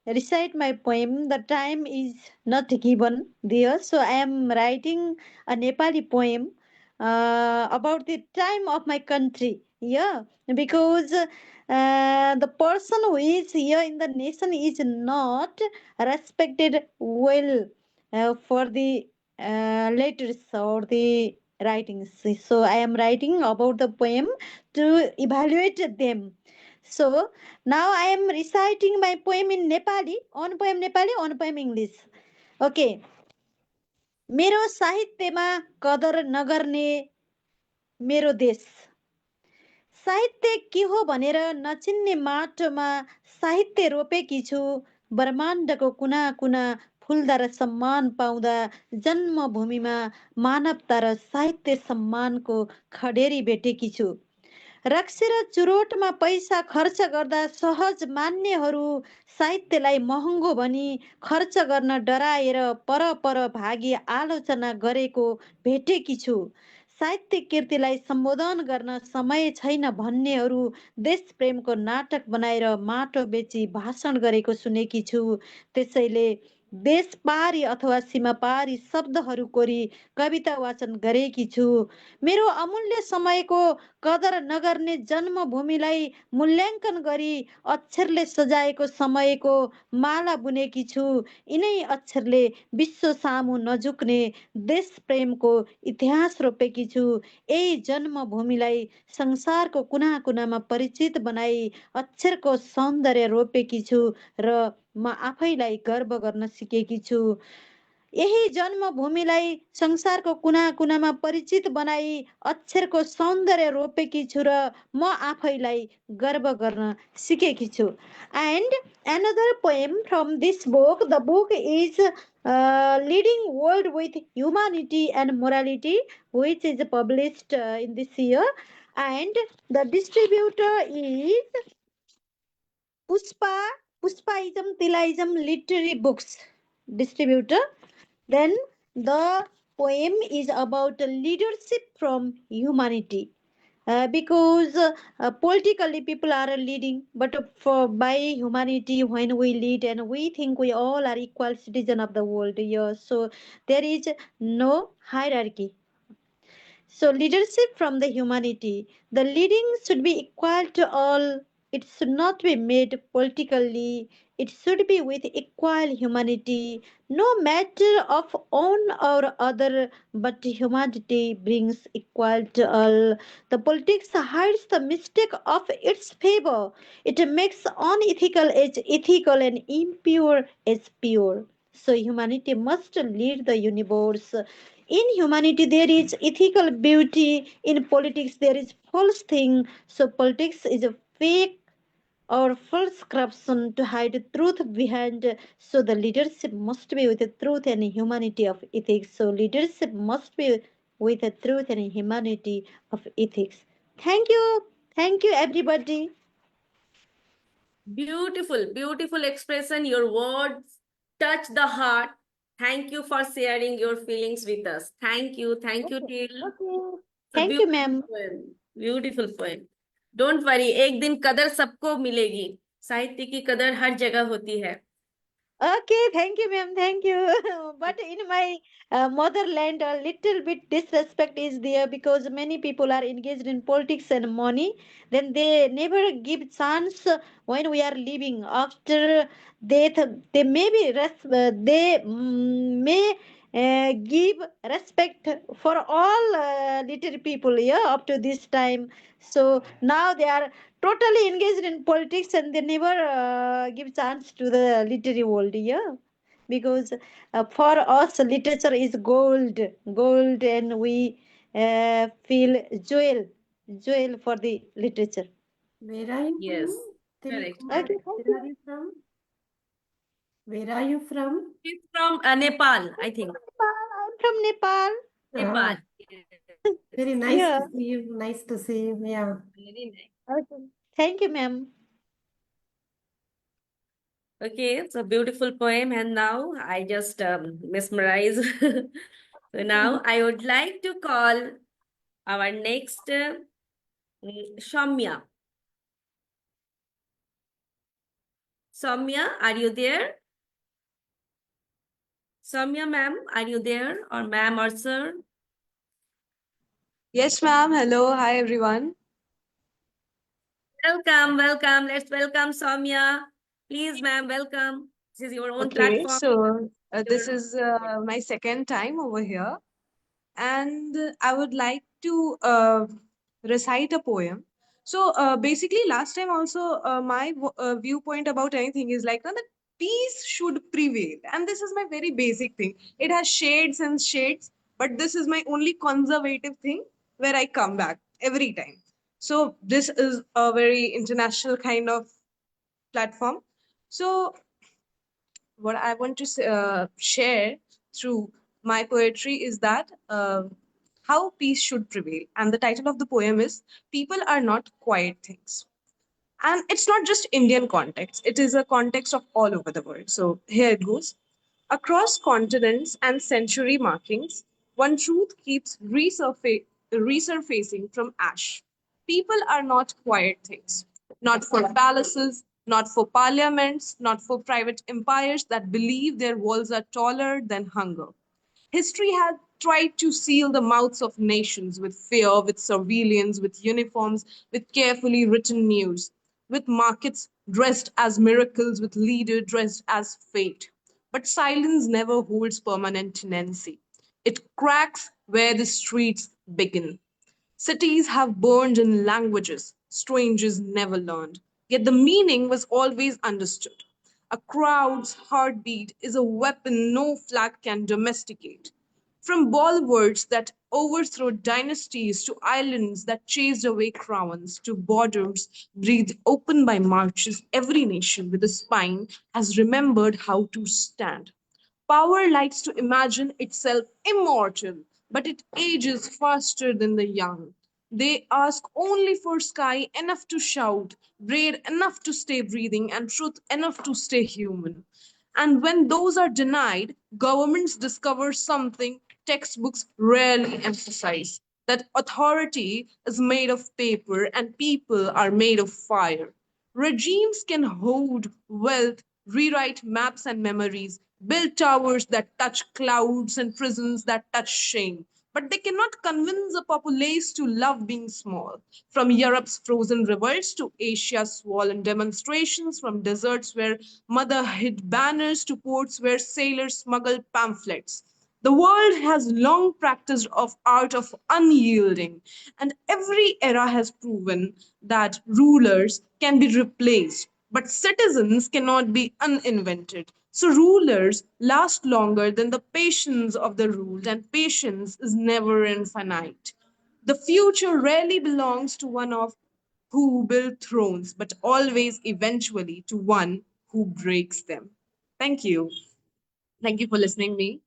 recite my poem. The time is not given there, so I am writing a Nepali poem about the time of my country. Yeah, because the person who is here in the nation is not respected well for the letters or the writings. So I am writing about the poem to evaluate them. So now I am reciting my poem in Nepali, on poem English. Okay. मेरो साहित्यमा कदर नगर्ने मेरो देश, साहित्य के हो भनेर नचिन्ने माटोमा साहित्य रोपेकी छु। ब्रह्माण्डको कुना कुना फुल्दा र सम्मान पाउँदा जन्मभूमिमा मानवता र साहित्य सम्मानको खडेरी भेटेकी छु। रक्सी र चुरोटमा पैसा खर्च गर्दा सहज मान्नेहरू साहित्यलाई महँगो भनी खर्च गर्न डराएर पर भागी आलोचना गरेको भेटेकी छु। साहित्य कृतिलाई सम्बोधन गर्न समय छैन भन्नेहरू देश प्रेमको नाटक बनाएर माटो बेची भाषण गरेको सुनेकी छु। त्यसैले देश पारी अथवा सीमा पारी शब्दहरू कोरी कविता वाचन गरेकी छु। मेरो अमूल्य समयको कदर नगर्ने जन्मभूमिलाई मूल्याङ्कन गरी अक्षरले सजाएको समयको माला बुनेकी छु। यिनै अक्षरले विश्व सामु नझुक्ने देश प्रेमको इतिहास रोपेकी छु। यही जन्मभूमिलाई संसारको कुना कुनामा परिचित बनाई अक्षरको सौन्दर्य रोपेकी छु र म आफैलाई गर्व गर्न सिकेकी छु। यही जन्मभूमिलाई संसारको कुना कुनामा परिचित बनाई अक्षरको सौन्दर्य रोपेकी छु र म आफैलाई गर्व गर्न सिकेकी छु। And another poem from this book. The book is Leading World with Humanity and Morality, which is published in this year, and the distributor is Puspaism Tilaism Literary Books distributor. Then the poem is about leadership from humanity. Because politically people are leading, but for by humanity, when we lead and we think we all are equal citizen of the world, yeah, so there is no hierarchy. So, leadership from the humanity. The leading should be equal to all. It should not be made politically. It should be with equal humanity, no matter of one or other, but humanity brings equal to all. The politics hides the mistake of its favor. It makes unethical as ethical and impure as pure. So humanity must lead the universe. In humanity there is ethical beauty, in politics there is false thing. So politics is a fake or false corruption to hide the truth behind. So the leadership must be with the truth and humanity of ethics. So leadership must be with the truth and humanity of ethics. Thank you everybody. Beautiful, beautiful expression. Your words touch the heart. Thank you for sharing your feelings with us. Thank you, Okay, Til. okay. It's a Thank you beautiful ma'am. poem. Beautiful poem. Don't worry, एक दिन कदर सबको मिलेगी. साहित्य की कदर हर जगह होती है. Okay, thank you, ma'am. Thank you. But in my motherland, a little bit disrespect is there because many people are engaged in politics and money. Then they never give chance when we are living. After death, they may give respect for all literary people. Yeah, up to this time. So now they are totally engaged in politics and they never give chance to the literary world, yeah, because for us literature is gold, and we feel joy for the literature. Where are you Yes, from? correct. Okay, Where are you from? Where are you from? She's from Nepal, I think. I'm from Nepal. Nepal. Ah, very nice Yeah. to see you. Nice to see you. Yeah. Very nice. Okay, thank you ma'am. Okay, it's a beautiful poem, and now I just mesmerize. So now I would like to call our next Shamya. Soumya, are you there? Soumya ma'am, are you there? Or ma'am or sir? Yes, ma'am. Hello. Hi, everyone. Welcome, welcome. Let's welcome Soumya. Please, ma'am, welcome. This is your own Okay, platform. so this is my second time over here, and I would like to recite a poem. So basically, last time also, my viewpoint about anything is like that peace should prevail, and this is my very basic thing. It has shades and shades, but this is my only conservative thing where I come back every time. So this is a very international kind of platform. So what I want to share through my poetry is that how peace should prevail. And the title of the poem is People Are Not Quiet Things. And it's not just Indian context, it is a context of all over the world. So here it goes. Across continents and century markings, one truth keeps resurfacing from ash. People are not quiet things, not for palaces, not for parliaments, not for private empires that believe their walls are taller than hunger. History has tried to seal the mouths of nations with fear, with surveillance, with uniforms, with carefully written news, with markets dressed as miracles, with leaders dressed as fate. But silence never holds permanent tenancy. It cracks where the streets begin. Cities have burned in languages strangers never learned, yet the meaning was always understood. A crowd's heartbeat is a weapon no flag can domesticate. From bulwarks that overthrew dynasties to islands that chased away crowns to borders breathed open by marches, every nation with a spine has remembered how to stand. Power likes to imagine itself immortal, but it ages faster than the young. They ask only for sky enough to shout, bread enough to stay breathing, and truth enough to stay human. And when those are denied, governments discover something textbooks rarely emphasize that authority is made of paper and people are made of fire. Regimes can hold wealth, rewrite maps and memories, build towers that touch clouds and prisons that touch shame. But they cannot convince a populace to love being small. From Europe's frozen revolts to Asia's swollen demonstrations, from deserts where mother hid banners to ports where sailors smuggled pamphlets. The world has long practiced of art of unyielding, and every era has proven that rulers can be replaced, but citizens cannot be uninvented. So rulers last longer than the patience of the ruled, and patience is never infinite. The future rarely belongs to one of who build thrones, but always eventually to one who breaks them. Thank you. Thank you for listening me.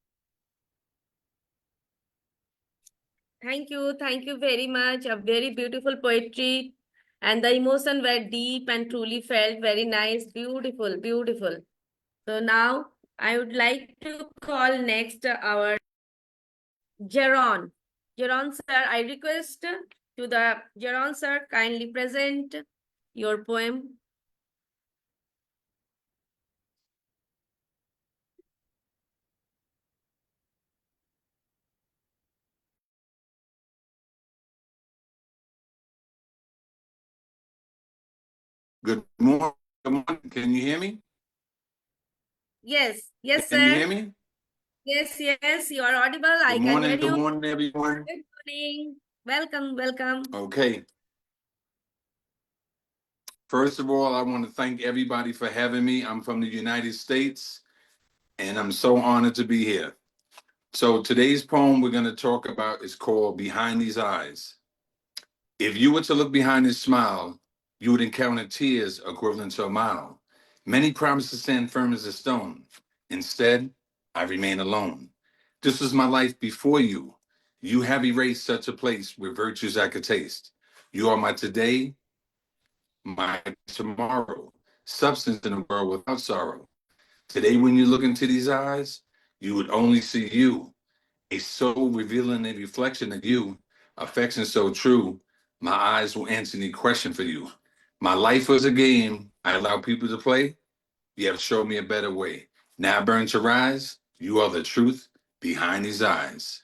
Thank you very much. A very beautiful poetry, and the emotion were deep and truly felt very nice, beautiful, beautiful. So now I would like to call next our Jeron. Jeron sir, I request to the Jeron sir kindly present your poem. Good morning. Good morning. Can you hear me? Yes, yes, Can you sir. hear me? Yes, yes, you are audible. I can hear you. Good morning, everyone. Good morning. Welcome, welcome. Okay. First of all, I want to thank everybody for having me. I'm from the United States, and I'm so honored to be here. So today's poem we're going to talk about is called Behind These Eyes. If you were to look behind this smile, you would encounter tears equivalent to a mile. Many promise to stand firm as a stone. Instead, I remain alone. This was my life before you. You have erased such a place where virtues I could taste. You are my today, my tomorrow, substance in a world without sorrow. Today, when you look into these eyes, you would only see you, a soul revealing a reflection of you, affection so true, my eyes will answer any question for you. My life was a game I allow people to play. You have shown me a better way. Now I burn to rise. You are the truth behind these eyes.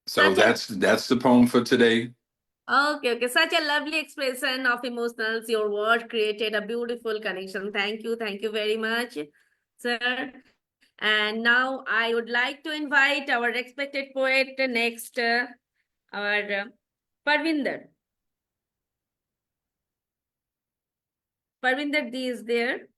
So that's the poem for today. Okay, okay. Such a lovely expression of emotions. Your word created a beautiful connection. Thank you very much, sir. And now I would like to invite our respected poet next, our Parvinder. Parvinder D is there.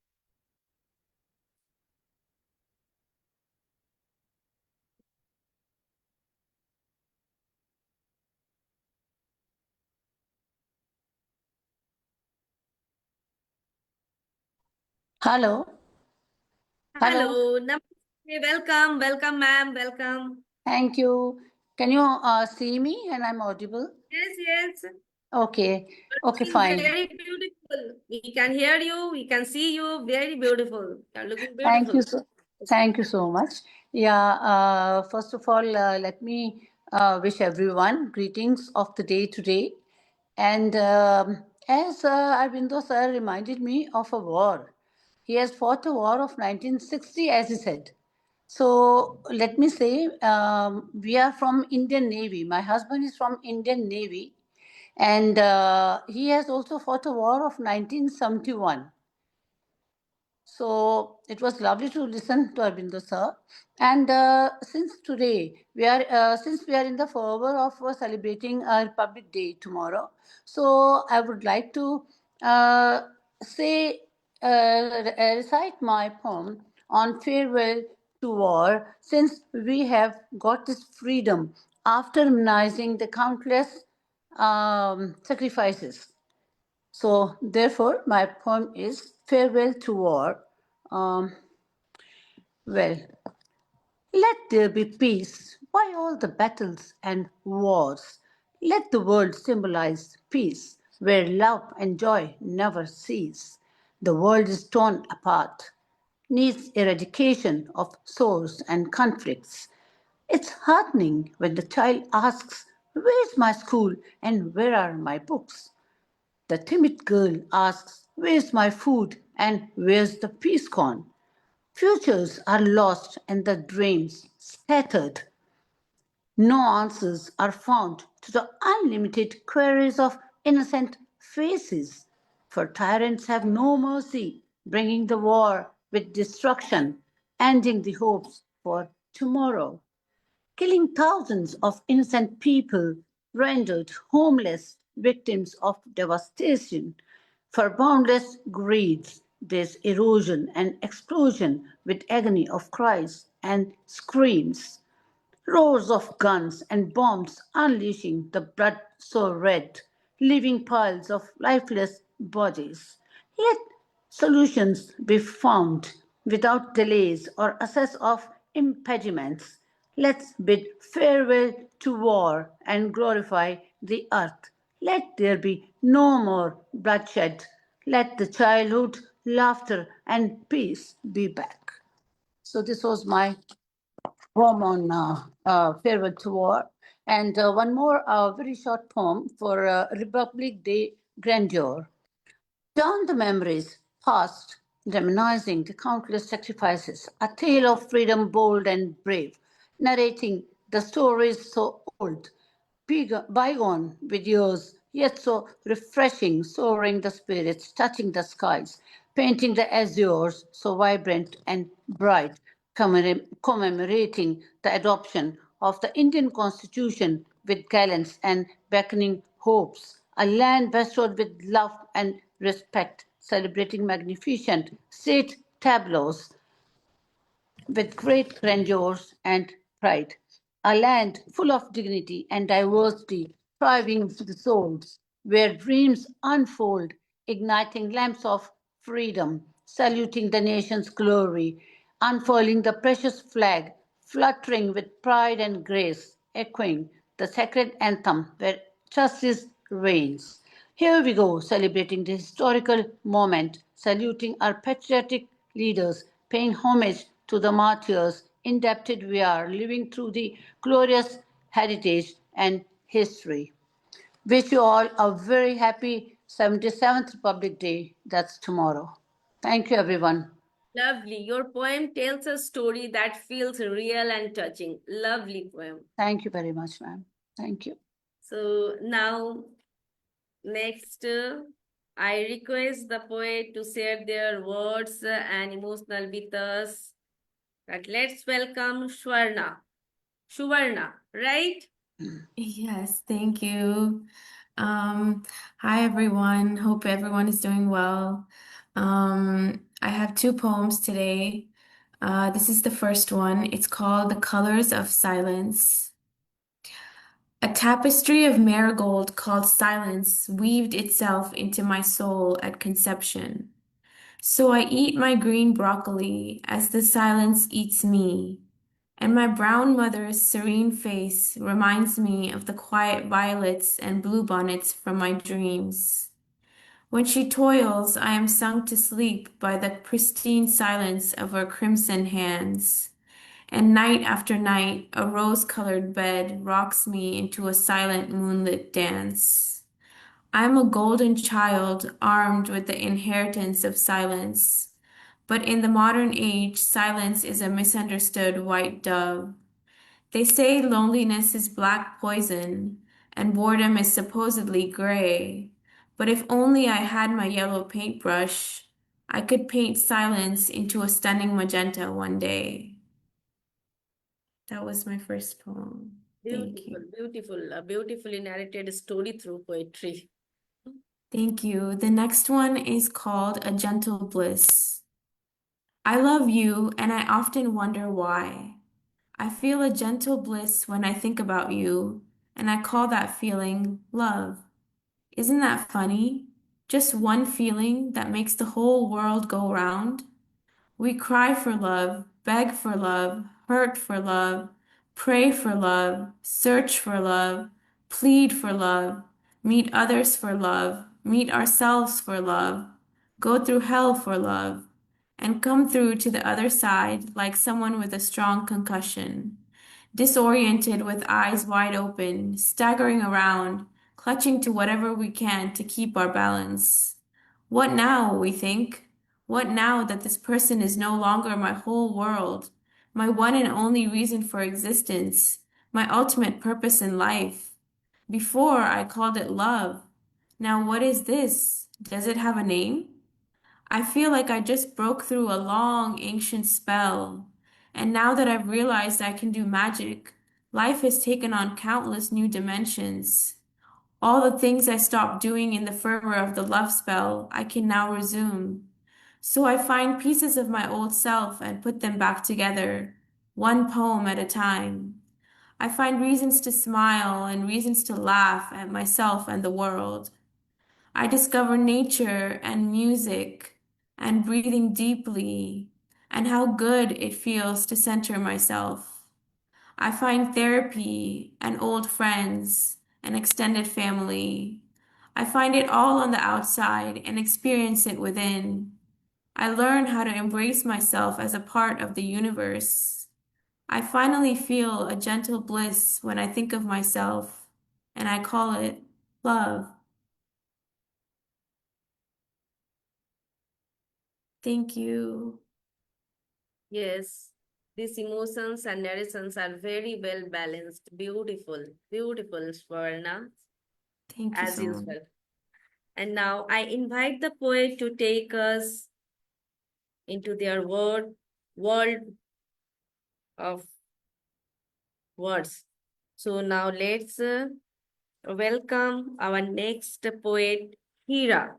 Hello. Hello. Namaste. Welcome, welcome, ma'am. Welcome. Thank you. Can you see me and I'm audible? Yes, yes. Okay. Okay, fine. Very beautiful. We can hear you. We can see you. Very beautiful. You're looking Thank beautiful. Thank you so much. Yeah. First of all, let me wish everyone greetings of the day today. And as Arvindo sir reminded me of a war. He has fought a war of 1960, as he said. So let me say, we are from Indian Navy. My husband is from Indian Navy, and he has also fought a war of 1971. So it was lovely to listen to Arvindo sir. And since we are in the fervor of celebrating our Republic Day tomorrow, so I would like to uh, say recite my poem on farewell to war, since we have got this freedom after minimizing the countless sacrifices. So, therefore, my poem is Farewell to War. Um, well, let there be peace. Why all the battles and wars? Let the world symbolize peace, where love and joy never cease. The world is torn apart, needs eradication of sores and conflicts. It's heartening when the child asks, "Where's my school and where are my books?" The timid girl asks, "Where's my food and where's the peace corn?" Futures are lost and the dreams scattered. No answers are found to the unlimited queries of innocent faces. For tyrants have no mercy, bringing the war with destruction, ending the hopes for tomorrow, killing thousands of innocent people, rendered homeless, victims of devastation. For boundless greeds, there's erosion and explosion with agony of cries and screams. Rows of guns and bombs unleashing the blood so red, leaving piles of lifeless bodies. Let solutions be found without delays or access of impediments. Let's bid farewell to war and glorify the earth. Let there be no more bloodshed. Let the childhood, laughter, and peace be back. So, this was my poem on farewell to war. And one more very short poem for Republic Day grandeur. Down the memories past, reminiscing the countless sacrifices, a tale of freedom bold and brave, narrating the stories so old, bygone with years, yet so refreshing, soaring the spirits, touching the skies, painting the azures so vibrant and bright, commemorating the adoption of the Indian Constitution with gallants and beckoning hopes, a land bestowed with love and respect, celebrating magnificent state tableaus with great grandeur and pride. A land full of dignity and diversity, thriving to the souls, where dreams unfold, igniting lamps of freedom, saluting the nation's glory, unfurling the precious flag, fluttering with pride and grace, echoing the sacred anthem where justice reigns. Here we go, celebrating the historical moment, saluting our patriotic leaders, paying homage to the martyrs, indebted we are, living through the glorious heritage and history. Wish you all a very happy 77th Republic Day. That's tomorrow. Thank you, everyone. Lovely. Your poem tells a story that feels real and touching. Lovely poem. Thank you very much, ma'am. Thank you. So now, next, I request the poet to share their words and emotional with us. But let's welcome Swarna. Shuvarna, right? Yes, thank you. Hi everyone. Hope everyone is doing well. I have two poems today. This is the first one. It's called The Colors of Silence. A tapestry of marigold called silence weaved itself into my soul at conception. So I eat my green broccoli as the silence eats me. And my brown mother's serene face reminds me of the quiet violets and bluebonnets from my dreams. When she toils, I am sung to sleep by the pristine silence of her crimson hands. And night after night, a rose-colored bed rocks me into a silent moonlit dance. I am a golden child armed with the inheritance of silence. But in the modern age, silence is a misunderstood white dove. They say loneliness is black poison and boredom is supposedly gray. But if only I had my yellow paintbrush, I could paint silence into a stunning magenta one day. That was my first poem. Thank you. Beautiful, a beautifully narrated story through poetry. Thank you. The next one is called A Gentle Bliss. I love you, and I often wonder why. I feel a gentle bliss when I think about you, and I call that feeling love. Isn't that funny? Just one feeling that makes the whole world go round. We cry for love, beg for love, hurt for love, pray for love, search for love, plead for love, meet others for love, meet ourselves for love. go through hell for love, and come through to the other side like someone with a strong concussion, disoriented with eyes wide open, staggering around, clutching to whatever we can to keep our balance. What now, we think? What now that this person is no longer my whole world, my one and only reason for existence, my ultimate purpose in life? Before I called it love. Now what is this? Does it have a name? I feel like I just broke through a long, ancient spell. And now that I've realized I can do magic, life has taken on countless new dimensions. All the things I stopped doing in the fervor of the love spell, I can now resume. So I find pieces of my old self and put them back together, one poem at a time. I find reasons to smile and reasons to laugh at myself and the world. I discover nature and music and breathing deeply and how good it feels to center myself. I find therapy and old friends and extended family. I find it all on the outside and experience it within. I learn how to embrace myself as a part of the universe. I finally feel a gentle bliss when I think of myself, and I call it love. Thank you. Yes, these emotions and narrations are very well balanced. Beautiful, beautiful, Swarna, Thank you as so much. usual. And now I invite the poet to take us into their world of words. So now let's welcome our next poet, Heera.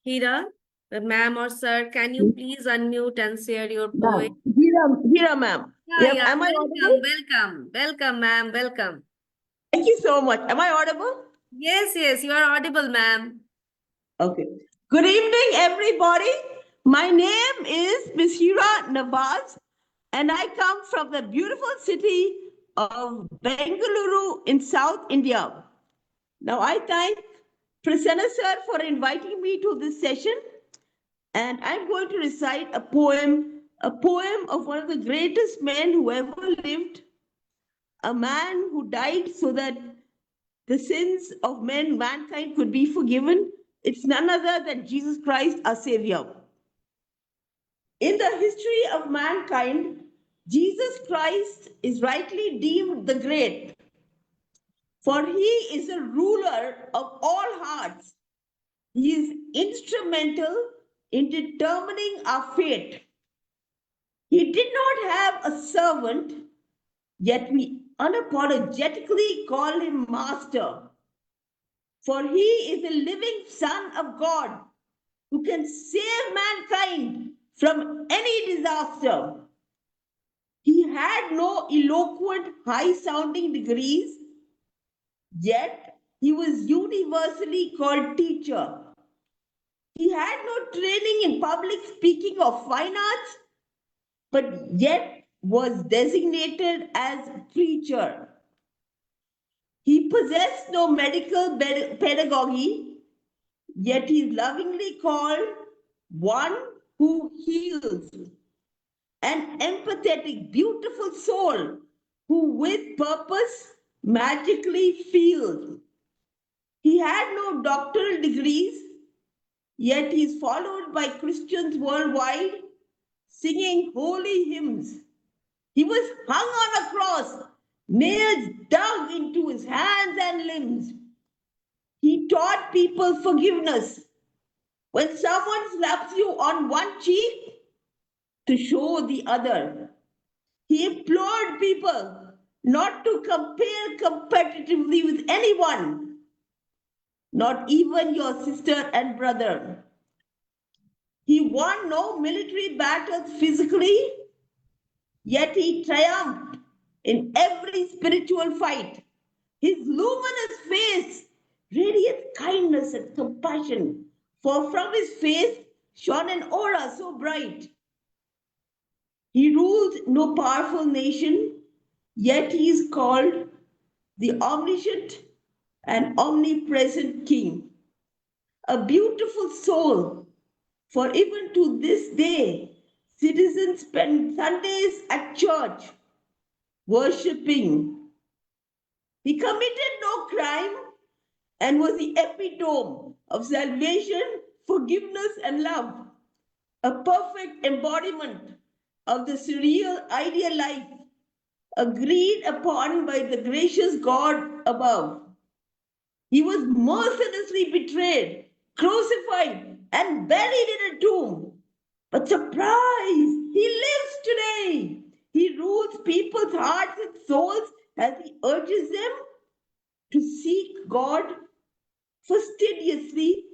Heera, ma'am or sir, can you please unmute and share your poem? Heera ma'am. Yeah, Yep. yeah, Am I welcome, audible? welcome, ma'am, welcome. Thank you so much. Am I audible? Yes, yes, you are audible, ma'am. Okay. Good evening, everybody. My name is Miss Heera Nawaz, and I come from the beautiful city of Bengaluru in South India. Now, I thank Prasanna sir for inviting me to this session, and I'm going to recite a poem of one of the greatest men who ever lived, a man who died so that the sins of mankind could be forgiven. It's none other than Jesus Christ, our Savior. In the history of mankind, Jesus Christ is rightly deemed the great, for he is a ruler of all hearts. He is instrumental in determining our fate. He did not have a servant, yet we unapologetically call him master. For he is the living Son of God who can save mankind from any disaster. He had no eloquent, high sounding degrees, yet he was universally called teacher. He had no training in public speaking or fine arts, but yet was designated as preacher. He possessed no medical pedagogy, yet he is lovingly called one who heals. An empathetic, beautiful soul who with purpose magically feels. He had no doctoral degrees, yet he is followed by Christians worldwide singing holy hymns. He was hung on a cross, nails dug into his hands and limbs. He taught people forgiveness. When someone slaps you on one cheek, to show the other. He implored people not to compare competitively with anyone, not even your sister and brother. He won no military battles physically, yet he triumphed in every spiritual fight. His luminous face radiates kindness and compassion, for from his face shone an aura so bright. He ruled no powerful nation, yet he is called the omniscient an omnipresent King, a beautiful soul, for even to this day, citizens spend Sundays at church worshipping. He committed no crime and was the epitome of salvation, forgiveness, and love, a perfect embodiment of the surreal ideal life agreed upon by the gracious God above. He was mercilessly betrayed, crucified, and buried in a tomb. But surprise, he lives today. He rules people's hearts and souls as he urges them to seek God fastidiously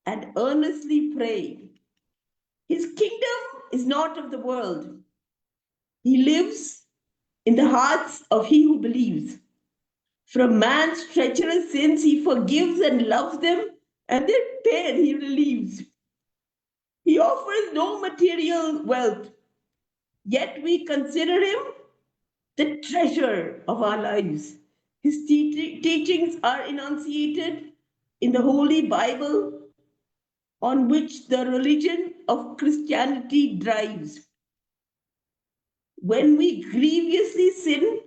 and earnestly pray. His kingdom is not of the world. He lives in the hearts of he who believes. From man's treacherous sins, he forgives and loves them, and their pain he relieves. He offers no material wealth, yet we consider him the treasure of our lives. His teachings are enunciated in the Holy Bible, on which the religion of Christianity drives. When we grievously sin,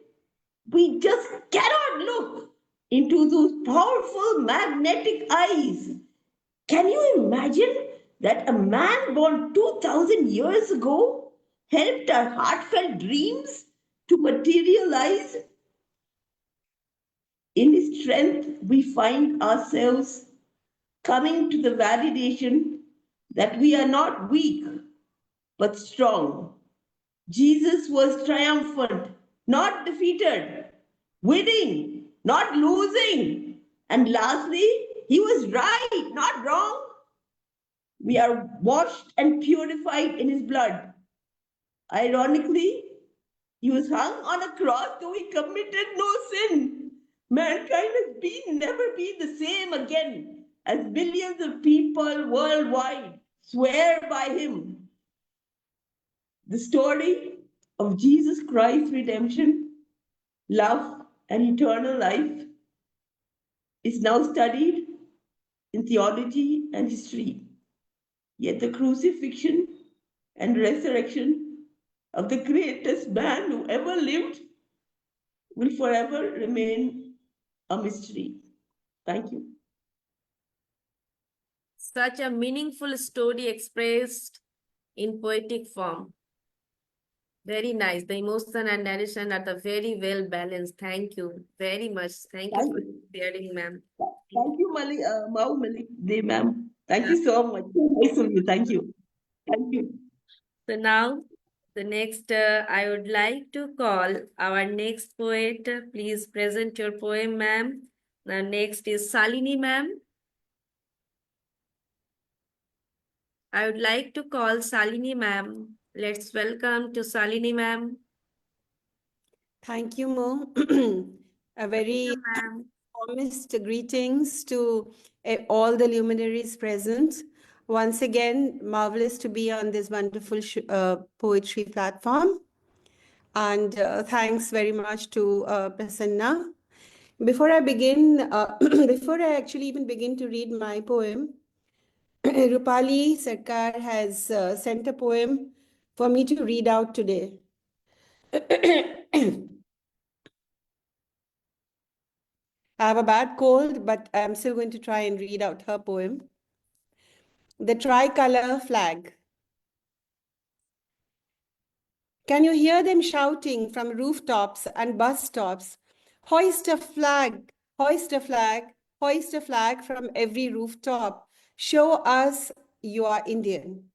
we just cannot look into those powerful magnetic eyes. Can you imagine that a man born 2000 years ago helped our heartfelt dreams to materialize? In his strength, we find ourselves coming to the validation that we are not weak, but strong. Jesus was triumphant, not defeated, winning, not losing. And lastly, he was right, not wrong. We are washed and purified in his blood. Ironically, he was hung on a cross, though he committed no sin. Mankind has never been the same again, as billions of people worldwide swear by him. The story of Jesus Christ's redemption, love, and eternal life is now studied in theology and history. Yet the crucifixion and resurrection of the greatest man who ever lived will forever remain a mystery. Thank you. Such a meaningful story expressed in poetic form. Very nice. The emotion and narration are the very well balanced. Thank you very much. Thank you for sharing, ma'am. Thank you, Mou Mallick Dey, ma'am. Thank you so much. Nice of you. Thank you. Thank you. So now, the next, I would like to call our next poet. Please present your poem, ma'am. The next is Shalini, ma'am. I would like to call Shalini, ma'am. Let's welcome to Shalini, ma'am. Thank you, Mo. A very promised greetings to all the luminaries present. Once again, marvelous to be on this wonderful poetry platform. And thanks very much to Prasanna. Before I begin, before I actually even begin to read my poem, Rupali Sarkar has sent a poem for me to read out today. I have a bad cold, but I'm still going to try and read out her poem. The Tricolor Flag. Can you hear them shouting from rooftops and bus stops? Hoist a flag, hoist a flag, hoist a flag from every rooftop. Show us you are Indian.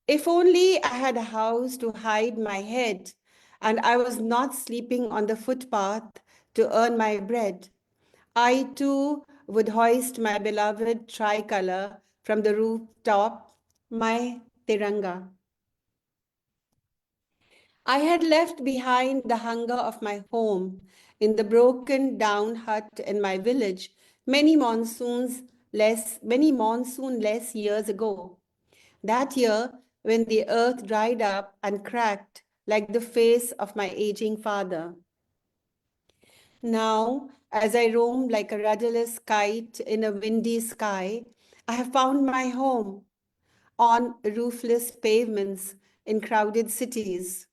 If only I had a house to hide my head and I was not sleeping on the footpath to earn my bread, I too would hoist my beloved tricolor from the rooftop, my Tiranga. I had left behind the hunger of my home in the broken down hut in my village many monsoon less years ago. That year, when the earth dried up and cracked like the face of my aging father. Now, as I roam like a rudderless kite in a windy sky, I have found my home on roofless pavements in crowded cities.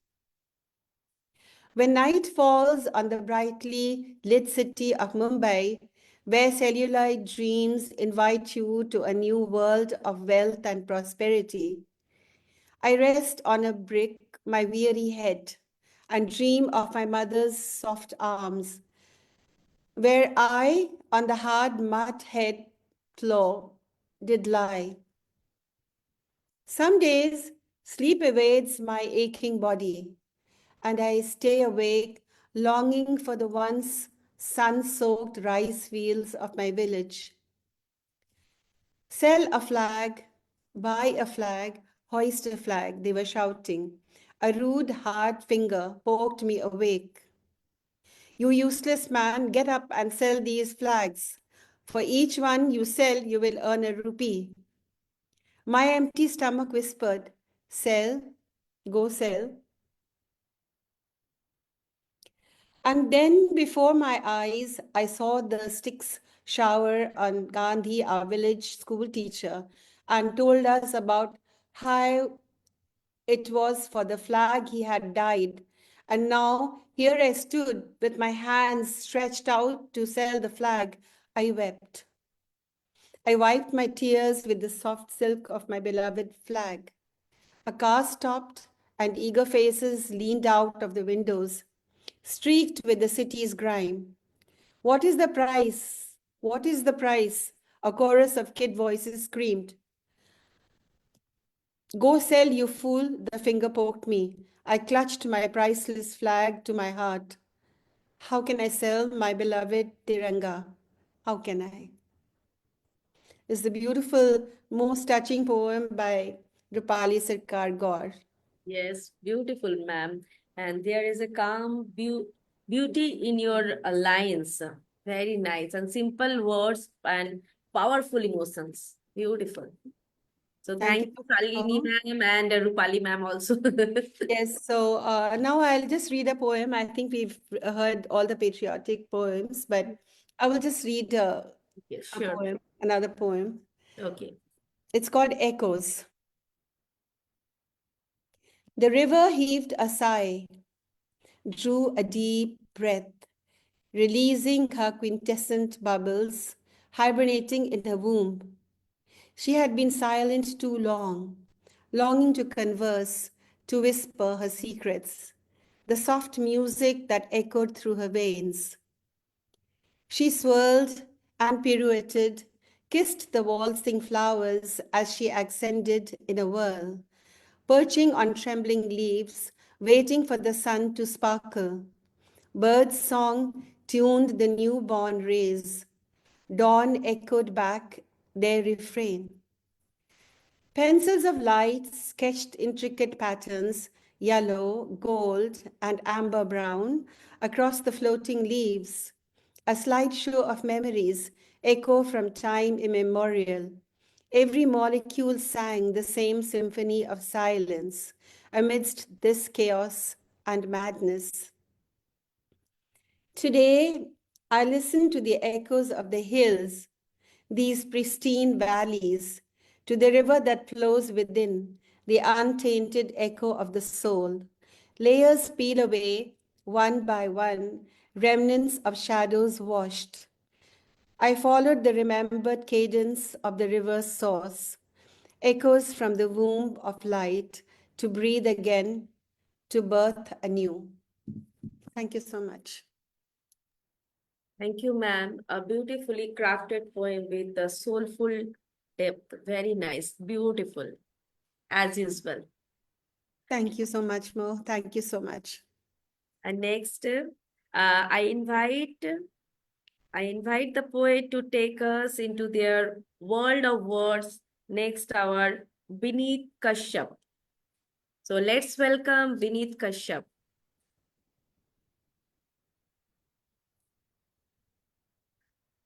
When night falls on the brightly lit city of Mumbai, where celluloid dreams invite you to a new world of wealth and prosperity, I rest on a brick my weary head and dream of my mother's soft arms, where I, on the hard mud head floor, did lie. Some days, sleep evades my aching body, and I stay awake, longing for the once sun-soaked rice fields of my village. Sell a flag, buy a flag, hoist a flag, they were shouting. A rude, hard finger poked me awake. You useless man, get up and sell these flags. For each one you sell, you will earn a rupee. My empty stomach whispered, sell, go sell. And then before my eyes, I saw the sticks shower on Gandhi, our village school teacher, and told us about how it was for the flag he had died. And now here I stood with my hands stretched out to sell the flag. I wept. I wiped my tears with the soft silk of my beloved flag. A car stopped and eager faces leaned out of the windows, streaked with the city's grime. What is the price? What is the price? A chorus of kid voices screamed. Go sell, you fool, the finger poked me. I clutched my priceless flag to my heart. How can I sell my beloved Tiranga? How can I? It's the beautiful, most touching poem by Rupali Sarkar Gaur. Yes, beautiful, ma'am. And there is a calm beauty in your lines. Very nice. And simple words and powerful emotions. Beautiful. So thank you, Shalini ma'am and Rupali ma'am also. Yes, so now I'll just read a poem. I think we've heard all the patriotic poems, but I will just read a Sure. poem, another poem. Okay. It's called Echoes. The river heaved a sigh, drew a deep breath, releasing her quintessent bubbles, hibernating in her womb. She had been silent too long, longing to converse, to whisper her secrets, the soft music that echoed through her veins. She swirled and pirouetted, kissed the waltzing flowers as she ascended in a whirl, perching on trembling leaves, waiting for the sun to sparkle. Birds' song tuned the newborn rays. Dawn echoed back their refrain. Pencils of light sketched intricate patterns, yellow, gold, and amber brown, across the floating leaves. A slideshow of memories echo from time immemorial. Every molecule sang the same symphony of silence amidst this chaos and madness. Today, I listen to the echoes of the hills, these pristine valleys, to the river that flows within, the untainted echo of the soul. Layers peel away, one by one, remnants of shadows washed. I followed the remembered cadence of the river's source, echoes from the womb of light, to breathe again, to birth anew. Thank you so much. Thank you, ma'am. A beautifully crafted poem with a soulful depth. Very nice. Beautiful. As usual. Thank you so much, Mo. Thank you so much. And next, I invite the poet to take us into their world of words. Next, our Vineet Kashyap. So let's welcome Vineet Kashyap.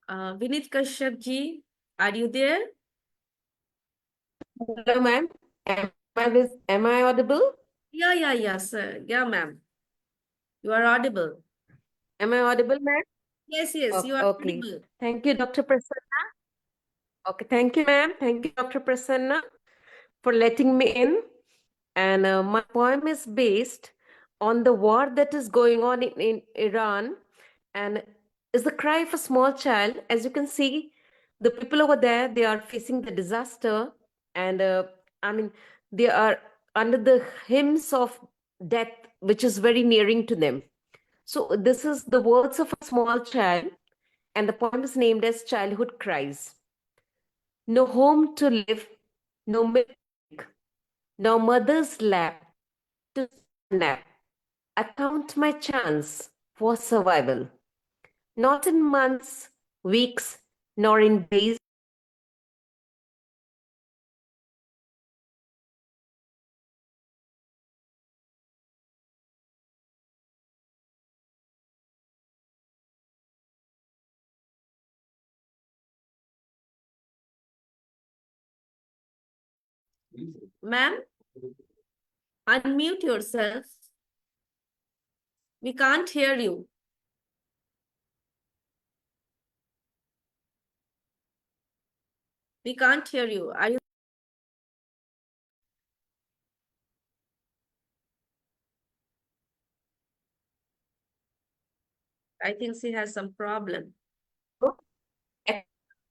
Vineet Kashyap ji, are you there? Hello, ma'am. Am I audible? Yeah, sir. Yeah, ma'am. You are audible. Am I audible, ma'am? Yes, yes, you are Okay. audible. Thank you, Dr. Prasanna. Okay, thank you, ma'am. Thank you, Dr. Prasanna, for letting me in. And my poem is based on the war that is going on in Iran, and is the cry of a small child. As you can see, the people over there, they are facing the disaster, and I mean, they are under the hymns of death, which is very nearing to them. So this is the words of a small child, and the poem is named as Childhood Cries. No home to live, no milk, no mother's lap to nap. I count my chance for survival, not in months, weeks, nor in days. Ma'am, unmute yourself. We can't hear you. We can't hear you. Are you? I think she has some problem.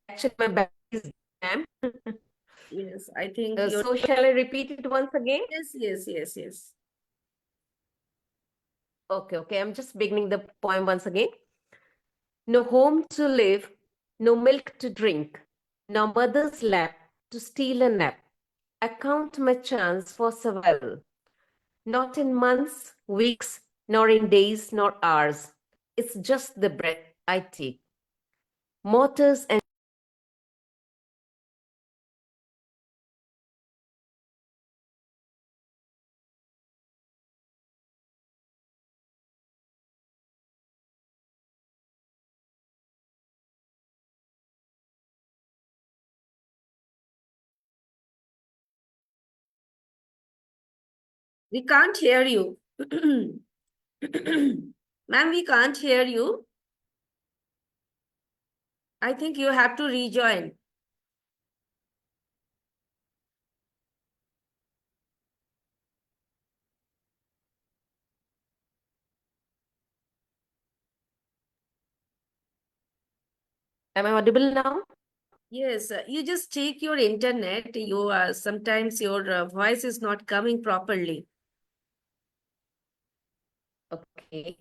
Actually, my battery is jammed. Yes, I think So shall I repeat it once again? Yes. Okay. I'm just beginning the poem once again. No home to live, no milk to drink, no mother's lap to steal a nap. I count my chance for survival, not in months, weeks, nor in days, nor hours. It's just the breath I take. Mortars and We can't hear you. Ma'am, we can't hear you. I think you have to rejoin. am I audible now? Yes, you just check your internet. You sometimes your voice is not coming properly. Okay.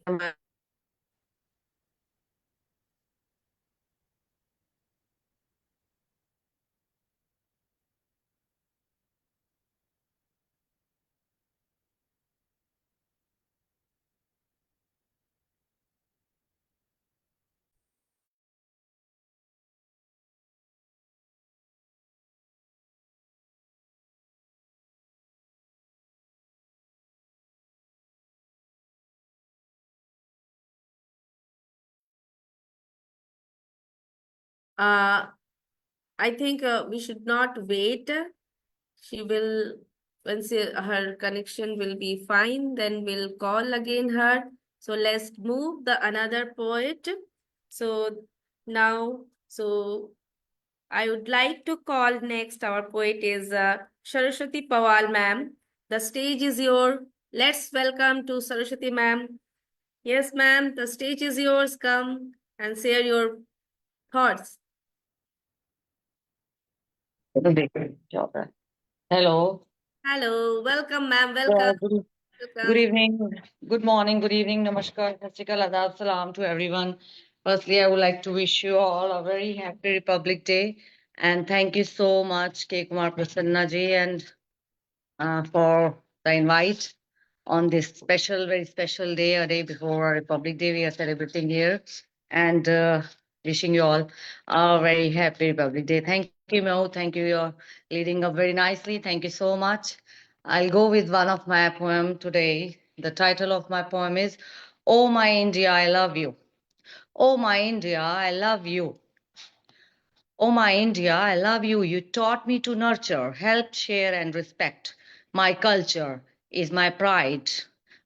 I think we should not wait. She will, her connection will be fine, then we'll call again her. So let's move the another poet. So now, I would like to call next. Our poet is Saraswati Poswal, ma'am. The stage is yours. Let's welcome to Saraswati, ma'am. Yes, ma'am, the stage is yours. Come and share your thoughts. Hello. Hello, welcome, ma'am. Yeah, Welcome. good evening, good morning, good evening, namaskar, sat sri akal, adab, salam to everyone. Firstly, I would like to wish you all a very happy Republic Day, and thank you so much, K. Kumar Prasanna ji, and for the invite on this special, very special day, a day before Republic Day. We are celebrating here, and wishing you all a very happy Republic Day. Thank you, Mo. Thank you. You're leading up very nicely. Thank you so much. I'll go with one of my poem today. The title of my poem is "Oh My India, I Love You." Oh my India, I love you. Oh my India, I love you. You taught me to nurture, help, share, and respect. My culture is my pride.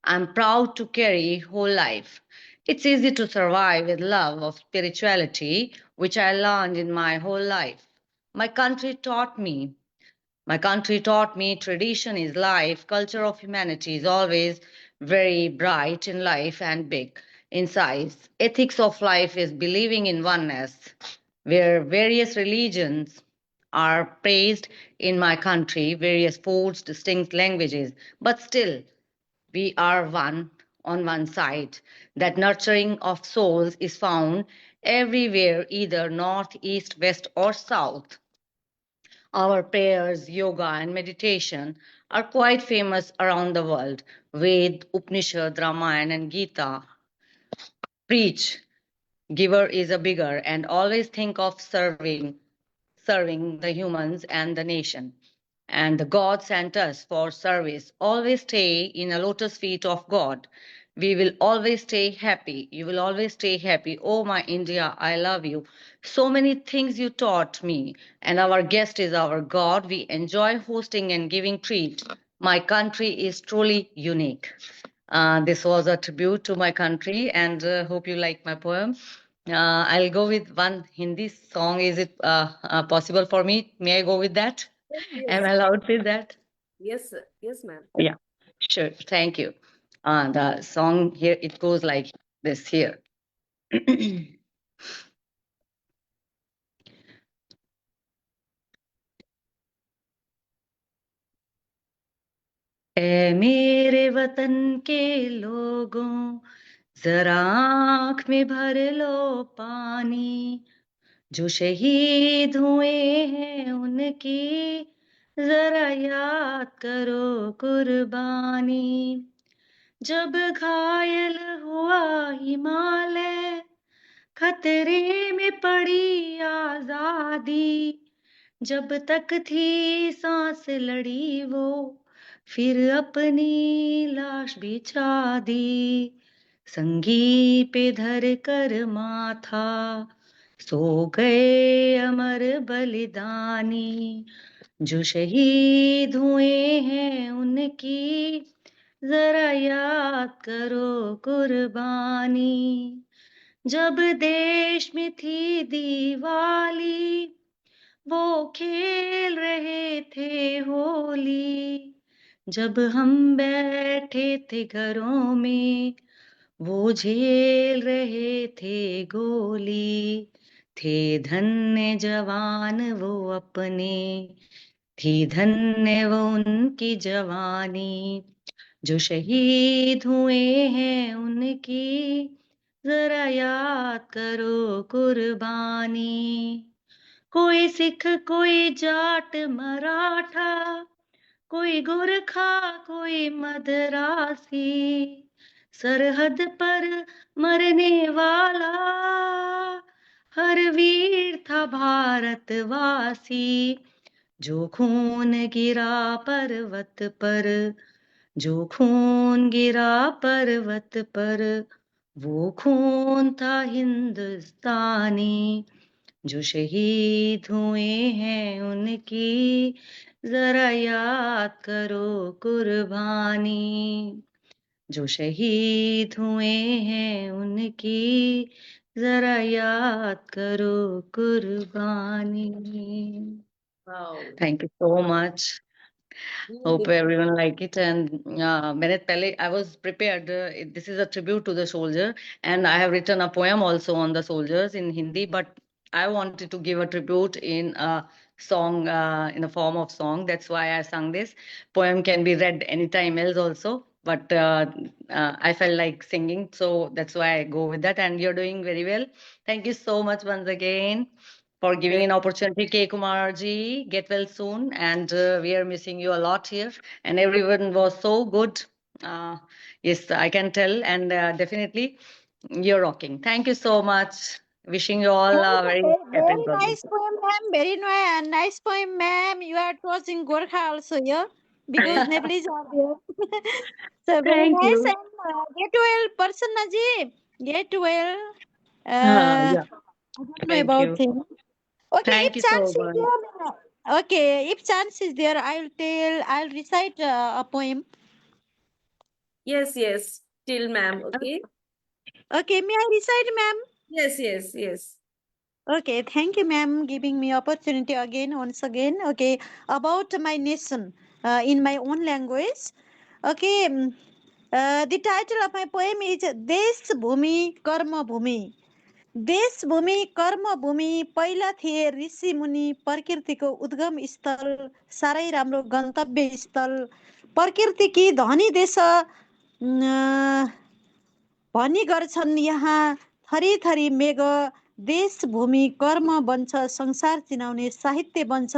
I'm proud to carry whole life. It's easy to survive with love of spirituality, which I learned in my whole life. My country taught me. My country taught me tradition is life, culture of humanity is always very bright in life and big in size. Ethics of life is believing in oneness, where various religions are praised in my country, various foods, distinct languages, but still we are one on one side. That nurturing of souls is found everywhere, either north, east, west, or south. Our prayers, yoga, and meditation are quite famous around the world. Ved, Upanishad, Ramayana, and Gita preach giver is a bigger and always think of serving the humans and the nation. And the God sent us for service. Always stay in a lotus feet of God. We will always stay happy. You will always stay happy. Oh, my India, I love you. So many things you taught me. And our guest is our God. We enjoy hosting and giving treat. My country is truly unique. This was a tribute to my country, and hope you like my poem. I'll go with one Hindi song. Is it possible for me? May I go with that? Am I allowed with that? Yes, yes, ma'am. Yeah, sure. Thank you. The song here, it goes like this here. ऐ मेरे वतन के लोगों, जरा आँख में भर लो पानी, जो शहीद हुए हैं उनकी जरा याद करो कुर्बानी। जब घायल हुआ हिमालय, खतरे में पड़ी आजादी, जब तक थी सांस लड़ी वो, फिर अपनी लाश बिछा दी। संगी पे धर कर माथा, सो गए अमर बलिदानी, जो शहीद हुए हैं उनकी जरा याद करो कुर्बानी। जब देश में थी दिवाली, वो खेल रहे थे होली, जब हम बैठे थे घरों में, वो झेल रहे थे गोली। थे धन्य जवान वो अपने, थी धन्य वो उनकी जवानी, जो शहीद हुए हैं उनकी जरा याद करो कुर्बानी। कोई सिख, कोई जाट मराठा, कोई गोरखा, कोई मदरासी, सरहद पर मरने वाला हर वीर था भारतवासी। जो खून गिरा पर्वत पर, जो खून गिरा पर्वत पर, वो खून था हिंदुस्तानी। जो शहीद हुए हैं उनकी जरा याद करो कुर्बानी। जो शहीद हुए हैं उनकी जरा याद करो कुर्बानी। Thank you so much. Hope everyone like it. And minute pehle I was prepared. This is a tribute to the soldier, and I have written a poem also on the soldiers in Hindi. But I wanted to give a tribute in a song, in a form of song. That's why I sung this poem. Can be read anytime else also. But I felt like singing, so that's why I go with that. And you're doing very well. Thank you so much once again for giving an opportunity. K. Kumar ji, get well soon. And we are missing you a lot here. And everyone was so good. Yes, I can tell. And definitely, you're rocking. Thank you so much. Wishing you all a very happy Very birthday. nice poem, ma'am. Very nice poem, ma'am. You are towards Gorkha also, yeah? Because Nepalese are there. So very Thank nice. you. And get well, Prasanna ji. Get well. Yeah. I don't know Thank about you. him. Okay, Thank if you so chance is much. there, okay, if chance is there, I'll recite a poem. Yes, yes. Till, ma'am. Okay. Okay, may I recite, ma'am? Yes, yes, yes. Okay, thank you, ma'am, giving me opportunity again, once again. Okay, about my nation in my own language. Okay, the title of my poem is Desh Bhumi Karma Bhumi. देश भूमि कर्म भूमि पहिला थिए ऋषि मुनि प्रकृतिको उद्गम स्थल साह्रै राम्रो गन्तव्य स्थल प्रकृतिकी धनी देश भनी गर्छन् यहाँ थरी थरी मेघ देश भूमि कर्म बन्छ संसार चिनाउने साहित्य बन्छ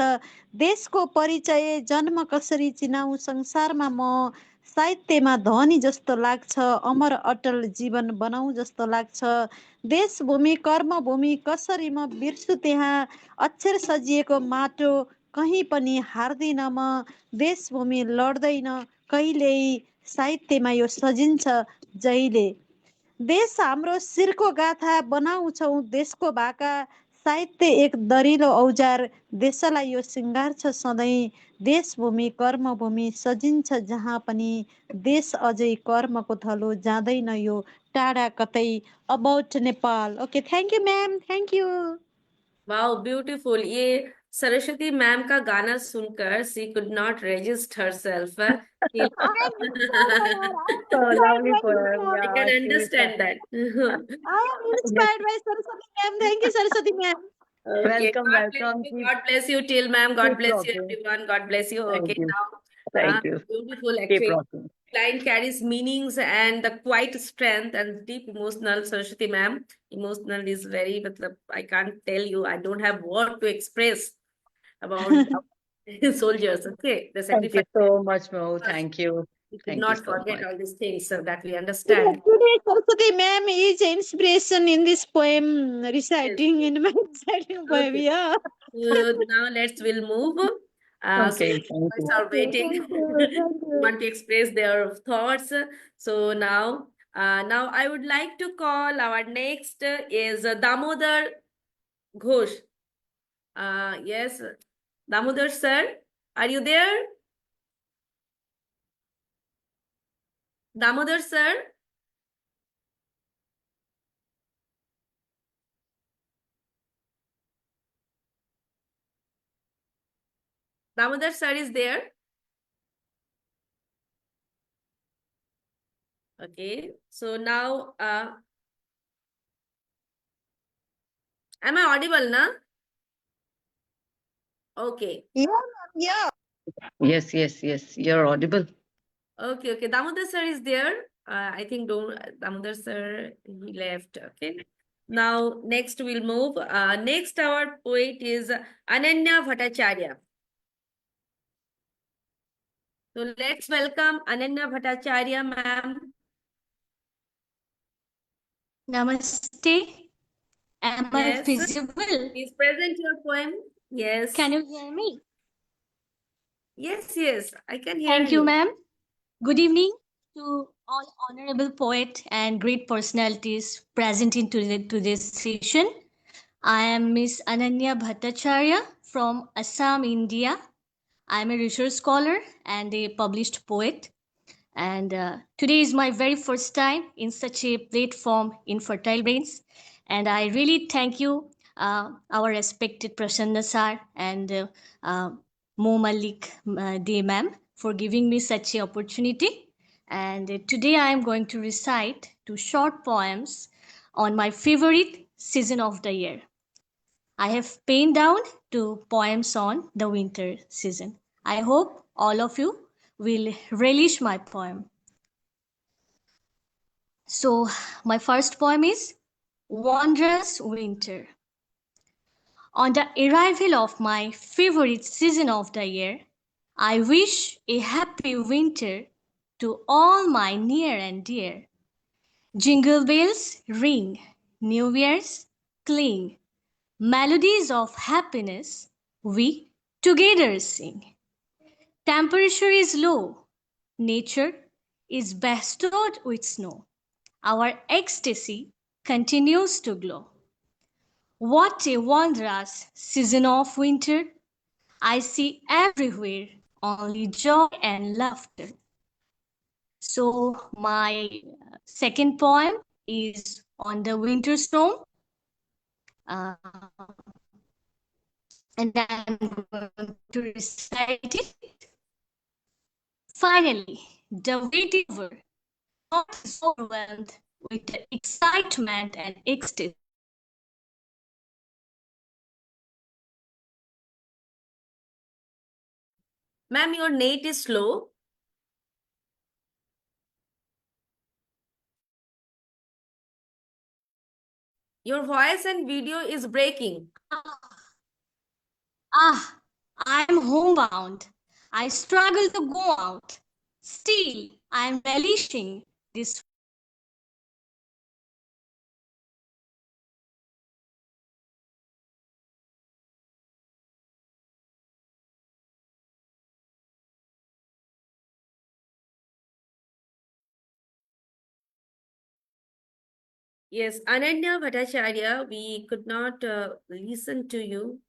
देशको परिचय जन्म कसरी चिनाऊ संसारमा म साहित्यमा धनी जस्तो लाग्छ अमर अटल जीवन बनाऊ जस्तो लाग्छ देश भूमि कर्म भूमि कसरी म बिर्सु त्यहाँ अक्षर सजिएको माटो कहीँ पनि हार्दिन म देश भूमि लड्दैन कहिल्यै साहित्यमा यो सजिन्छ जहिले देश हाम्रो शिरको गाथा बनाउँछौँ देशको भाका साहित्य एक दरिलो औजार देशलाई यो सिङ्गार छ सधैँ देशभूमि कर्मभूमि सजिन्छ जहाँ पनि देश अझै कर्मको थलो जाँदैन यो टाढा कतै about Nepal okay thank you ma'am thank you Wow, beautiful. ये सरस्वती मैम का गाना सुनकर she could not resist herself. Till- I am inspired by her. I am So inspired lovely by poem. her. I Yeah, can Shweta. understand that. I am Yes. inspired by Saraswati ma'am. Thank you, Saraswati ma'am. Okay, Welcome, God bless welcome. you. Keep, God bless you, Till ma'am. God keep bless you, rocking. everyone. God bless you. Thank Okay, you. now, Thank you. beautiful. Keep Actually, rocking. line carries meanings and the quiet strength and deep emotional. Saraswati ma'am, emotional is very. matlab, I can't tell you. I don't have word to express about soldiers. Okay, the Thank you sacrifice. so much, Mo. Thank you. We could Thank you not so forget much. all these things so that we Today, understand. Saraswati ma'am is inspiration in this poem, Yes. reciting in my reciting poem. Okay. Yeah. Now we'll move. So Okay, thank boys you. are Okay, waiting. thank you, thank you. Want to express their thoughts. So now I would like to call our next is Damodar Ghosh. Yes, Damodar sir, are you there? Damodar sir? Damodar sir is there? Okay, so now am I audible, na? Okay. Yeah, ma'am, yeah. Yes, yes, yes. You're audible. Okay, okay. Damodar sir is there. I think Damodar sir, he left. Okay. Now, next we'll move. Next, our poet is Ananya Bhattacharya. So let's welcome Ananya Bhattacharya, ma'am. Namaste. Am I Yes. visible? Please present your poem. Yes. Can you hear me? Yes, yes. I can hear Thank you, you. ma'am. Good evening to all honorable poet and great personalities present in today's session. I am Miss Ananya Bhattacharya from Assam, India. I am a research scholar and a published poet. And today is my very first time in such a platform in Fertile Brains. And I really thank you, our respected Prasanna sir and Mou Mallick Dey ma'am for giving me such an opportunity. And today I am going to recite two short poems on my favorite season of the year. I have penned down two poems on the winter season. I hope all of you will relish my poem. So, my first poem is Wondrous Winter. On the arrival of my favorite season of the year, I wish a happy winter to all my near and dear. Jingle bells ring, New Year's cling, melodies of happiness we together sing. Temperature is low, nature is bestowed with snow. Our ecstasy continues to glow. What a wondrous season of winter! I see everywhere only joy and laughter. So, my second poem is on the winter storm. And I'm going to recite it. Finally, the wait is over. God is overwhelmed with the excitement and ecstasy. Ma'am, your net is slow. Your voice and video is breaking. I'm homebound. I struggle to go out. Still, I'm relishing this. Yes, Ananya Bhattacharya, we could not listen to you.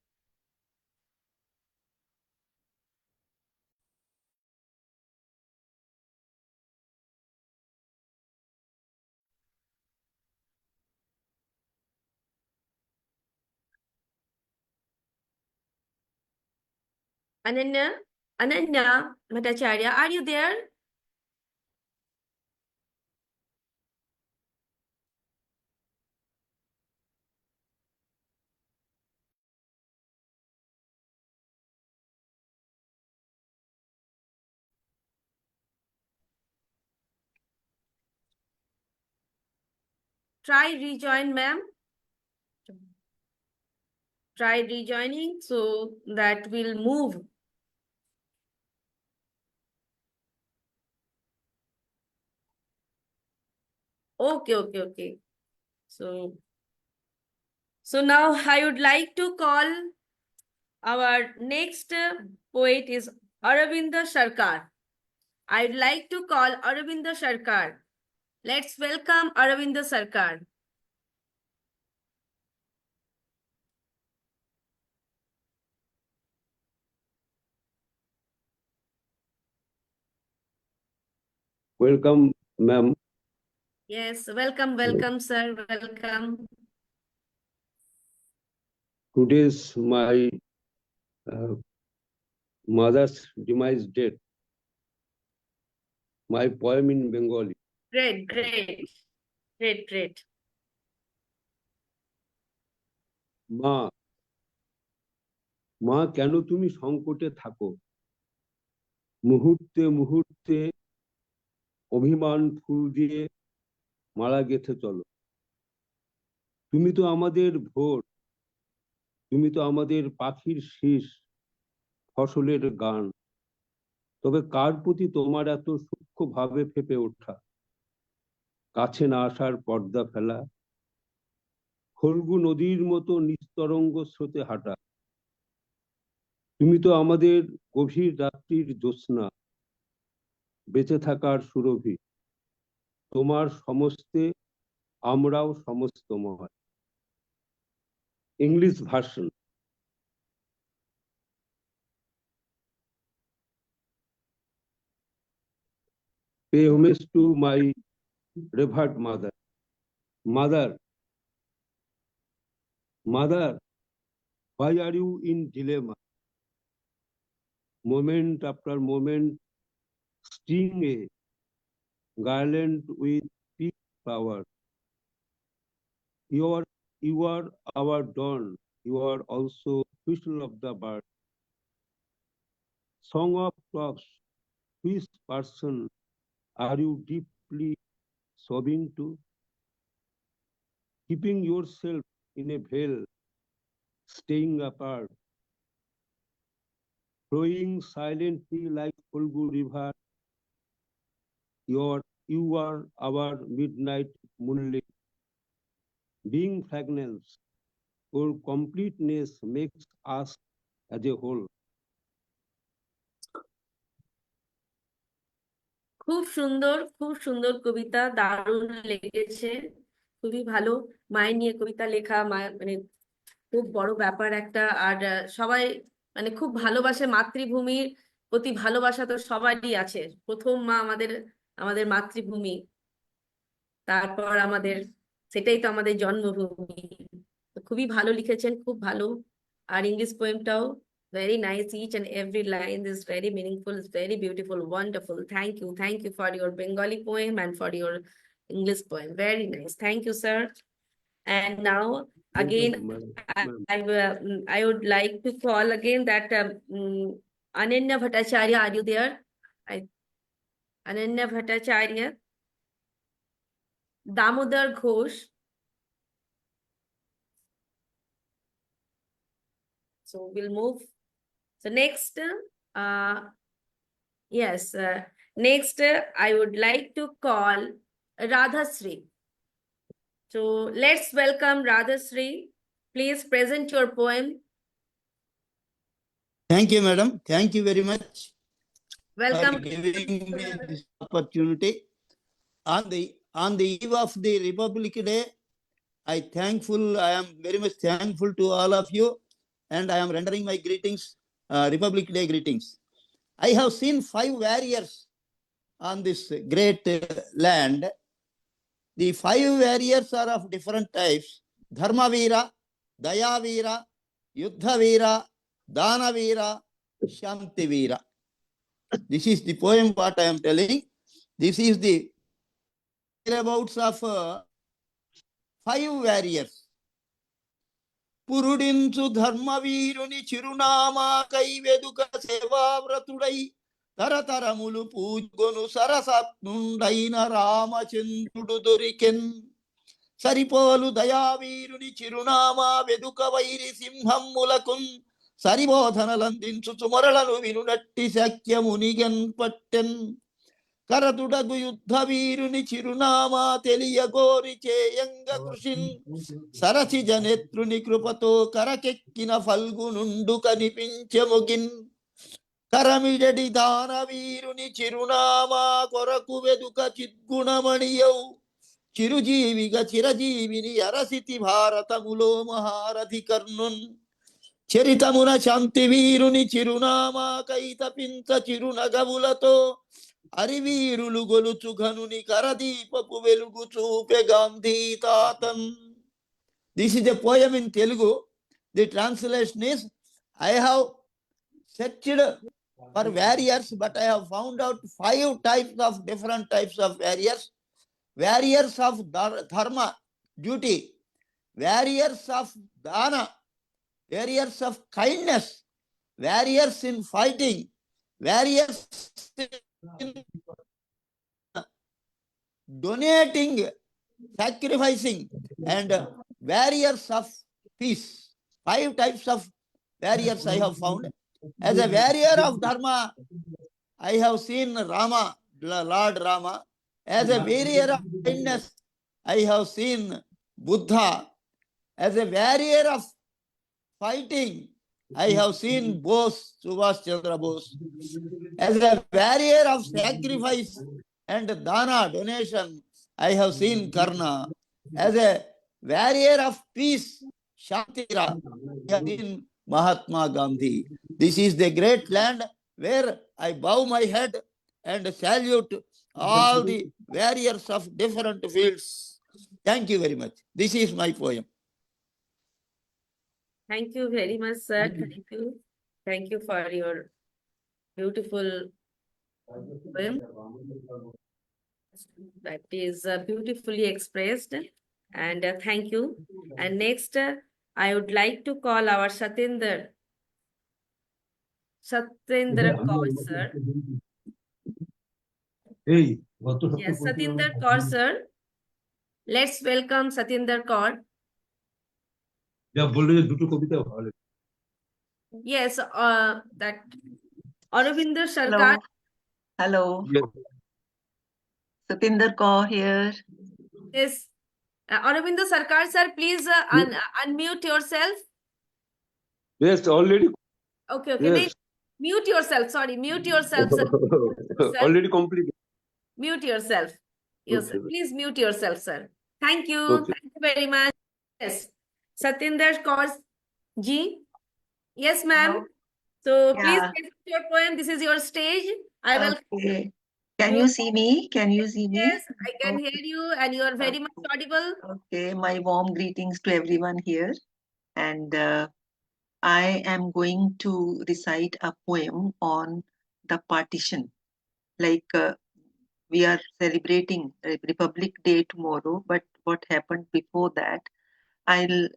Ananya Bhattacharya, are you there? Try rejoin, ma'am. Try rejoining so that we'll move. Okay. So now I would like to call our next poet is Arabinda Sarkar. I'd like to call Arabinda Sarkar. Let's welcome Arabinda Sarkar. Welcome, ma'am. Yes, welcome, sir. Welcome. Today's my mother's demise date. My poem in Bengali. Great. মা কেন তুমি সংকটে থাকো, মুহূর্তে মুহূর্তে অভিমান ফুল দিয়ে মালা গেথে চলো। তুমি তো আমাদের ভোর, তুমি তো আমাদের পাখির শীষ, ফসলের গান। তবে কার প্রতি তোমার এত সূক্ষ্মভাবে ফেপে ওঠা, কাছে না আসার পর্দা ফেলা, ফল্গু নদীর মতো নিস্তরঙ্গ স্রোতে হাঁটা। তুমি তো আমাদের গভীর রাত্রির জ্যোৎস্না, বেঁচে থাকার সুরভি। তোমার সমস্তে আমরাও সমস্তময়। English version. Pay homage to my revered mother. Mother, why are you in dilemma? Moment after moment, string a garland with pink flower. You are our dawn. You are also whistle of the bird. Song of frogs. Which person are you deeply sobbing to? Keeping yourself in a veil, staying apart, flowing silently like Fulgu River. You are our midnight moonlit. Being fragrance, your completeness makes us as a whole. খুব সুন্দর কবিতা, দারুণ লেগেছে, খুবই ভালো। মায়ের নিয়ে কবিতা লেখা মানে খুব বড় ব্যাপার একটা। আর সবাই মানে খুব ভালোবাসে, মাতৃভূমির প্রতি ভালোবাসা তো সবারই আছে। প্রথম মা আমাদের মাতৃভূমি। তারপর সেটাই তো আমাদের জন্মভূমি। তো খুবই ভালো লিখেছেন, খুব ভালো। আর English পোয়েমটাও very nice. Each and every line is very meaningful, it's very beautiful, wonderful. Thank you for your Bengali poem and for your English poem. Very nice. Thank you, sir. And now again, I would like to call again that Ananya Bhattacharya, are you there? Ananya Bhattacharya, Damodar Ghosh. So we'll move. So next, next I would like to call Radhasri. So let's welcome Radhasri. Please present your poem. Thank you, madam. Thank you very much. Welcome. For giving me this opportunity. On the eve of the Republic Day, I am very much thankful to all of you, and I am rendering my greetings, Republic Day greetings. I have seen 5 warriors on this great land. The 5 warriors are of different types: Dharmavira, Dayavira, Yuddhavira, Danavira, Shantivira. This is the poem what I am telling. This is the whereabouts of 5 warriors. Purudinchu Dharmaviruni Chirunama Kai Veduka Seva Vratudai Tarataramuలు పూజుగొను సరసత్నుండైన రామచంద్రుడు దొరికెన్. సరిపోలు దయావీరుని చిరునామా వెదుక వైరి సింహమ్ములకున్ సరిబోధనలందించు చుమరలను వినునట్టి శక్యమునిగన్ పట్టెన్. కరతుడగు యుద్ధ వీరుని చిరునామా తెలియగోరి చేయంగ కృషిన్. సరసి జనేత్రుని కృపతో కరకెక్కిన ఫల్గునుండు కనిపించముగిన్. కరమిడడి దానవీరుని చిరునామా కొరకు వెదుక చిద్గుణమణియౌ. చిరుజీవిగా చిరజీవిని అరసితి భారతములో మహారథి కర్ణున్. చరితమున శాంతి వీరుని చిరునామా కైతపింత చిరునగవులతో అరివీరులు గొలుచు ఘనుని కరదీపపు వెలుగు చూపె Gandhi తాతన్. This is a poem in Telugu. The translation is, I have searched for warriors, but I have found out 5 types of different types of warriors. Warriors of dharma, duty. Warriors of dana. Warriors of kindness. Warriors in fighting. Warriors in donating, sacrificing, and warriors of peace. 5 types of warriors I have found. As a warrior of dharma, I have seen Rama, Lord Rama. As a warrior of kindness, I have seen Buddha. As a warrior of fighting, I have seen Bose, Subhash Chandra Bose. As a warrior of sacrifice and dana, donation, I have seen Karna. As a warrior of peace, Shantira, I have seen Mahatma Gandhi. This is the great land where I bow my head and salute all the warriors of different fields. Thank you very much. This is my poem. Thank you very much, sir. Thank you. Thank you for your beautiful poem. That is beautifully expressed. And thank you. And next, I would like to call our Satinder Kaur, sir. Yes, Satinder Kaur, sir. Let's welcome Satinder Kaur. Yes, that Arabinda Sarkar. Hello. Satinder Kaur here. Yes, Arabinda Sarkar, sir, please unmute yourself. Yes, already. Okay. Yes. Mute yourself. Sorry, mute yourself, sir. Already completed. Mute yourself. Yes, Okay. please mute yourself, sir. Thank you. Okay. Thank you very much. Yes, Satinder Kaur ji. Yes, ma'am. So please present your poem. This is your stage. I will. Okay. Can you see me? Can you see me? Yes, I can hear you, and you are very much audible. Okay, my warm greetings to everyone here. And I am going to recite a poem on the partition. Like we are celebrating Republic Day tomorrow, but what happened before that, I'll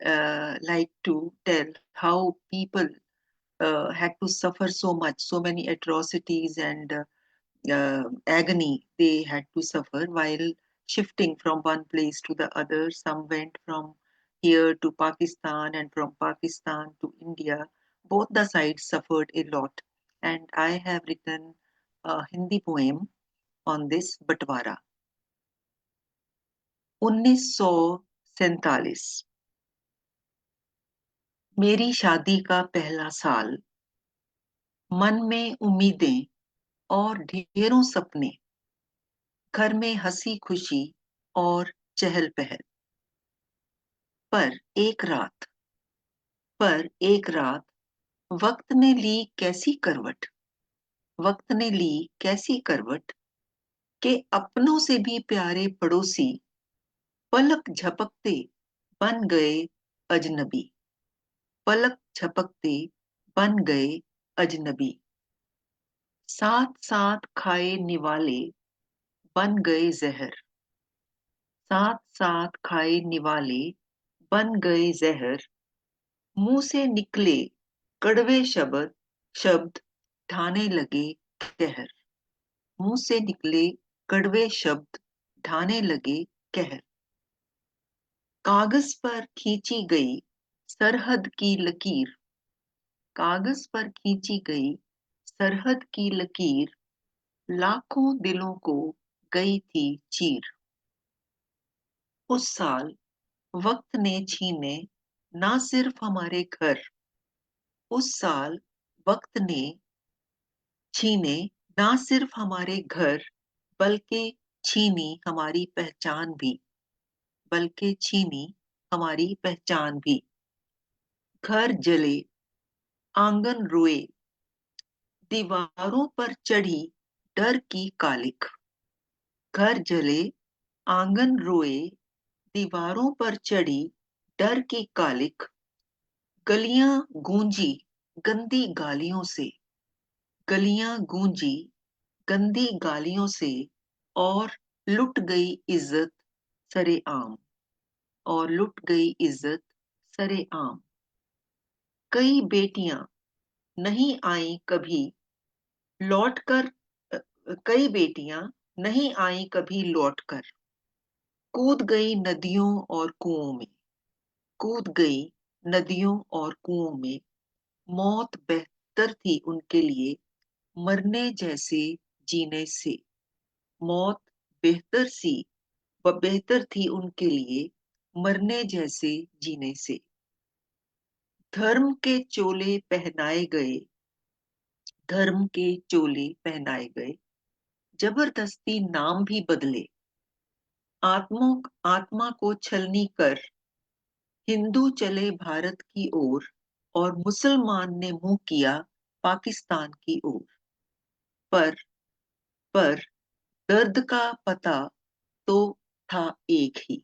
like to tell how people had to suffer so much, so many atrocities and agony they had to suffer while shifting from one place to the other. Some went from here to Pakistan and from Pakistan to India. Both the sides suffered a lot. And I have written a Hindi poem on this Batwara. 1947 मेरी शादी का पहला साल, मन में उम्मीदें और ढेरों सपने, घर में हंसी खुशी और चहल पहल। पर एक रात वक्त ने ली कैसी करवट, वक्त ने ली कैसी करवट के अपनों से भी प्यारे पड़ोसी पलक झपकते बन गए अजनबी, पलक झपकते बन गए अजनबी। साथ साथ खाए निवाले बन गए जहर, साथ साथ खाए निवाले बन गए जहर। मुंह से निकले कड़वे शब्द ढाने लगे कहर, मुंह से निकले कड़वे शब्द ढाने लगे कहर। कागज पर खींची गई सरहद की लकीर, कागज पर खींची गई सरहद की लकीर, लाखों दिलों को गई थी चीर। उस साल वक्त ने छीने ना सिर्फ हमारे घर, उस साल वक्त ने छीने ना सिर्फ हमारे घर, बल्कि छीनी हमारी पहचान भी, बल्कि छीनी हमारी पहचान भी। घर जले आंगन रोए, दीवारों पर चढ़ी डर की कालिक, घर जले आंगन रोए, दीवारों पर चढ़ी डर की कालिक। गलियां गूंजी गंदी गालियों से, गलियां गूंजी गंदी गालियों से, और लुट गई इज्जत सरेआम, और लुट गई इज्जत सरेआम। कई बेटियां नहीं आई कभी लौटकर, कई बेटियां नहीं आई कभी लौटकर, कूद गई नदियों और कुओं में, कूद गई नदियों और कुओं में। मौत बेहतर थी उनके लिए मरने जैसे जीने से, मौत बेहतर थी उनके लिए मरने जैसे जीने से। धर्म के चोले पहनाए गए, धर्म के चोले पहनाए गए, जबरदस्ती नाम भी बदले। आत्मा को छलनी कर हिंदू चले भारत की ओर, और मुसलमान ने मुंह किया पाकिस्तान की ओर। पर दर्द का पता तो था एक ही,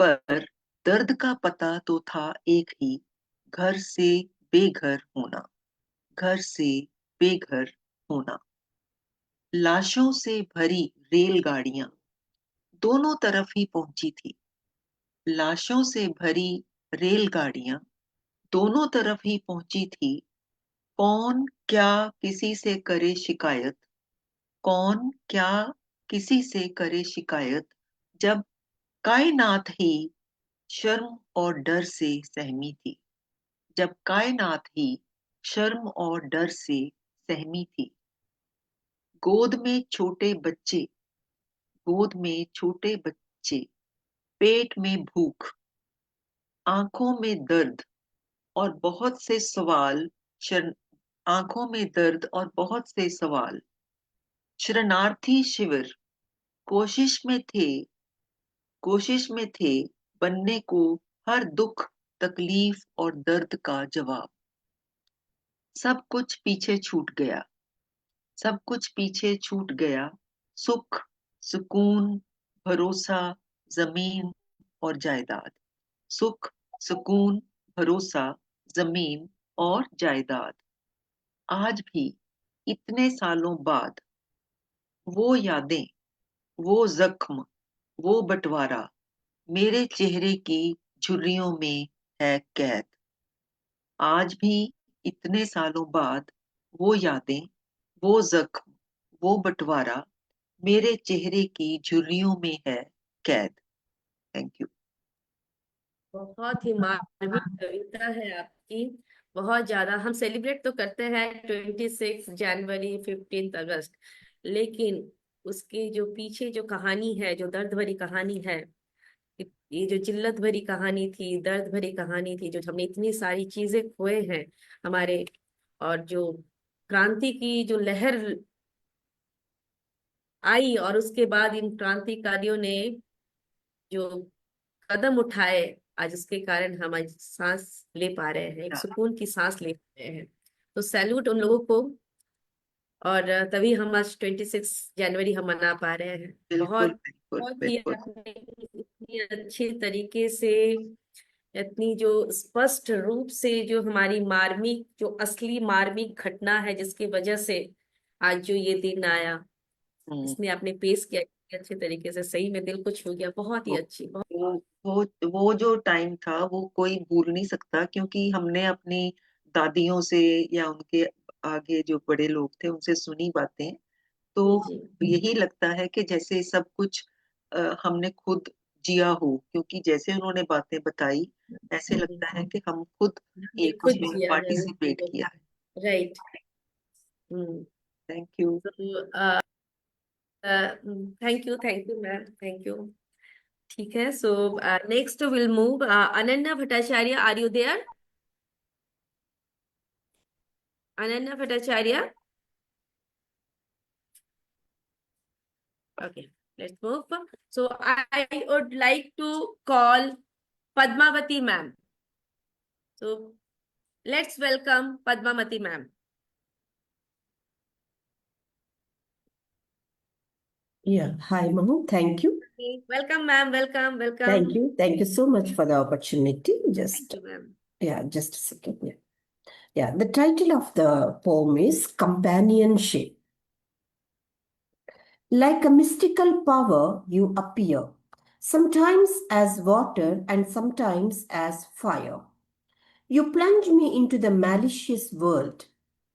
पर दर्द का पता तो था एक ही, घर से बेघर होना, घर से बेघर होना। लाशों से भरी रेलगाड़ियां दोनों तरफ ही पहुंची थी, लाशों से भरी रेलगाड़ियां दोनों तरफ ही पहुंची थी। कौन क्या किसी से करे शिकायत, कौन क्या किसी से करे शिकायत, जब कायनात ही शर्म और डर से सहमी थी, जब कायनात ही शर्म और डर से सहमी थी। गोद में छोटे बच्चे, गोद में छोटे बच्चे, पेट में भूख, आंखों में दर्द और बहुत से सवाल, आंखों में दर्द और बहुत से सवाल। शरणार्थी शिविर कोशिश में थे बनने को हर दुख तकलीफ और दर्द का जवाब। सब कुछ पीछे छूट गया, सब कुछ पीछे छूट गया, सुख, सुकून, भरोसा, जमीन और जायदाद। सुख, सुकून, भरोसा, जमीन और जायदाद। आज भी इतने सालों बाद वो यादें, वो जख्म, वो बंटवारा मेरे चेहरे की झुर्रियों में है कैद। आज भी इतने सालों बाद वो यादें, वो जख्म, वो बंटवारा मेरे चेहरे की झुर्रियों में है कैद। Thank you. बहुत ही मार्मिक कविता है आपकी। बहुत ज्यादा हम सेलिब्रेट तो करते हैं 26 जनवरी, 15 अगस्त, लेकिन उसके जो पीछे जो कहानी है, जो दर्द भरी कहानी है, ये जो जिल्लत भरी कहानी थी, दर्द भरी कहानी थी, जो हमने इतनी सारी चीजें खोए हैं हमारे, और जो क्रांति की जो लहर आई और उसके बाद इन क्रांतिकारियों ने जो कदम उठाए, आज उसके कारण हम आज सांस ले पा रहे हैं, एक सुकून की सांस ले पा रहे हैं। तो सैल्यूट उन लोगों को, और तभी हम आज 26 जनवरी हम मना पा रहे हैं। बहुत बहुत ही आपने इतनी अच्छे तरीके से, इतनी जो स्पष्ट रूप से जो हमारी मार्मिक, जो असली मार्मिक घटना है जिसकी वजह से आज जो ये दिन आया, इसमें आपने पेश किया अच्छे तरीके से, सही में दिल को छू गया। बहुत ही अच्छी, वो जो टाइम था वो कोई भूल नहीं सकता, क्योंकि हमने अपनी दादियों से या उनके आगे जो बड़े लोग थे उनसे सुनी बातें, तो यही लगता है कि जैसे सब कुछ हमने खुद जिया हो, क्योंकि जैसे उन्होंने बातें बताई ऐसे लगता है कि हम खुद एक खुद उसमें जिया है पार्टिसिपेट किया है। Right. Thank you. Thank you ma'am, thank you. ठीक है, so next will move Ananya Bhattacharya. Are you there? Ananya Bhattacharya? Okay, let's move. So I would like to call Padmavati ma'am. So let's welcome Padmavati ma'am. Yeah, hi, Manu. Thank you. Welcome, ma'am. Welcome, welcome. Thank you. Thank you so much for the opportunity. Just, Thank you, ma'am. yeah, just a second. Yeah. Yeah, the title of the poem is Companionship. Like a mystical power, you appear, sometimes as water and sometimes as fire. You plunge me into the malicious world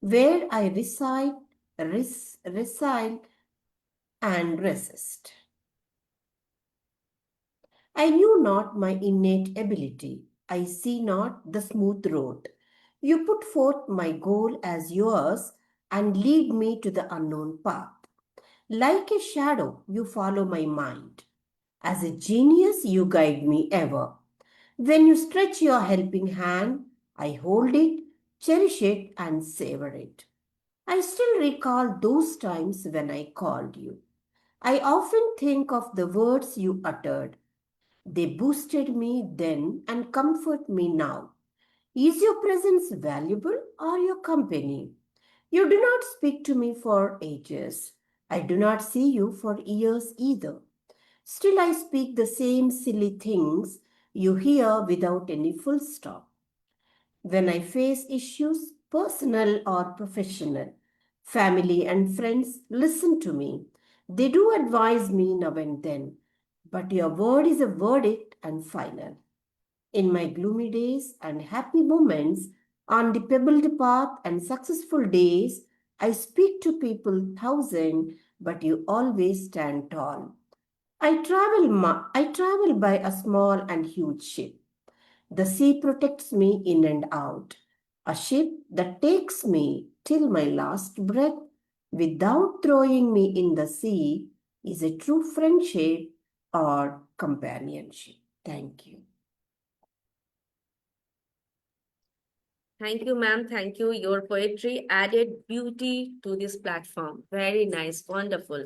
where I reside, resile, and resist. I knew not my innate ability. I see not the smooth road. You put forth my goal as yours and lead me to the unknown path. Like a shadow, you follow my mind. As a genius, you guide me ever. When you stretch your helping hand, I hold it, cherish it, and savor it. I still recall those times when I called you. I often think of the words you uttered. They boosted me then and comfort me now. Is your presence valuable or your company? You do not speak to me for ages. I do not see you for years either. Still, I speak the same silly things you hear without any full stop. When I face issues, personal or professional, family and friends listen to me. They do advise me now and then, but your word is a verdict and final. In my gloomy days and happy moments, on the pebbled path and successful days, I speak to people thousand, but you always stand tall. I travel by a small and huge ship. The sea protects me in and out. A ship that takes me till my last breath without throwing me in the sea is a true friendship or companionship. Thank you. Thank you, ma'am. Thank you. Your poetry added beauty to this platform. Very nice. Wonderful.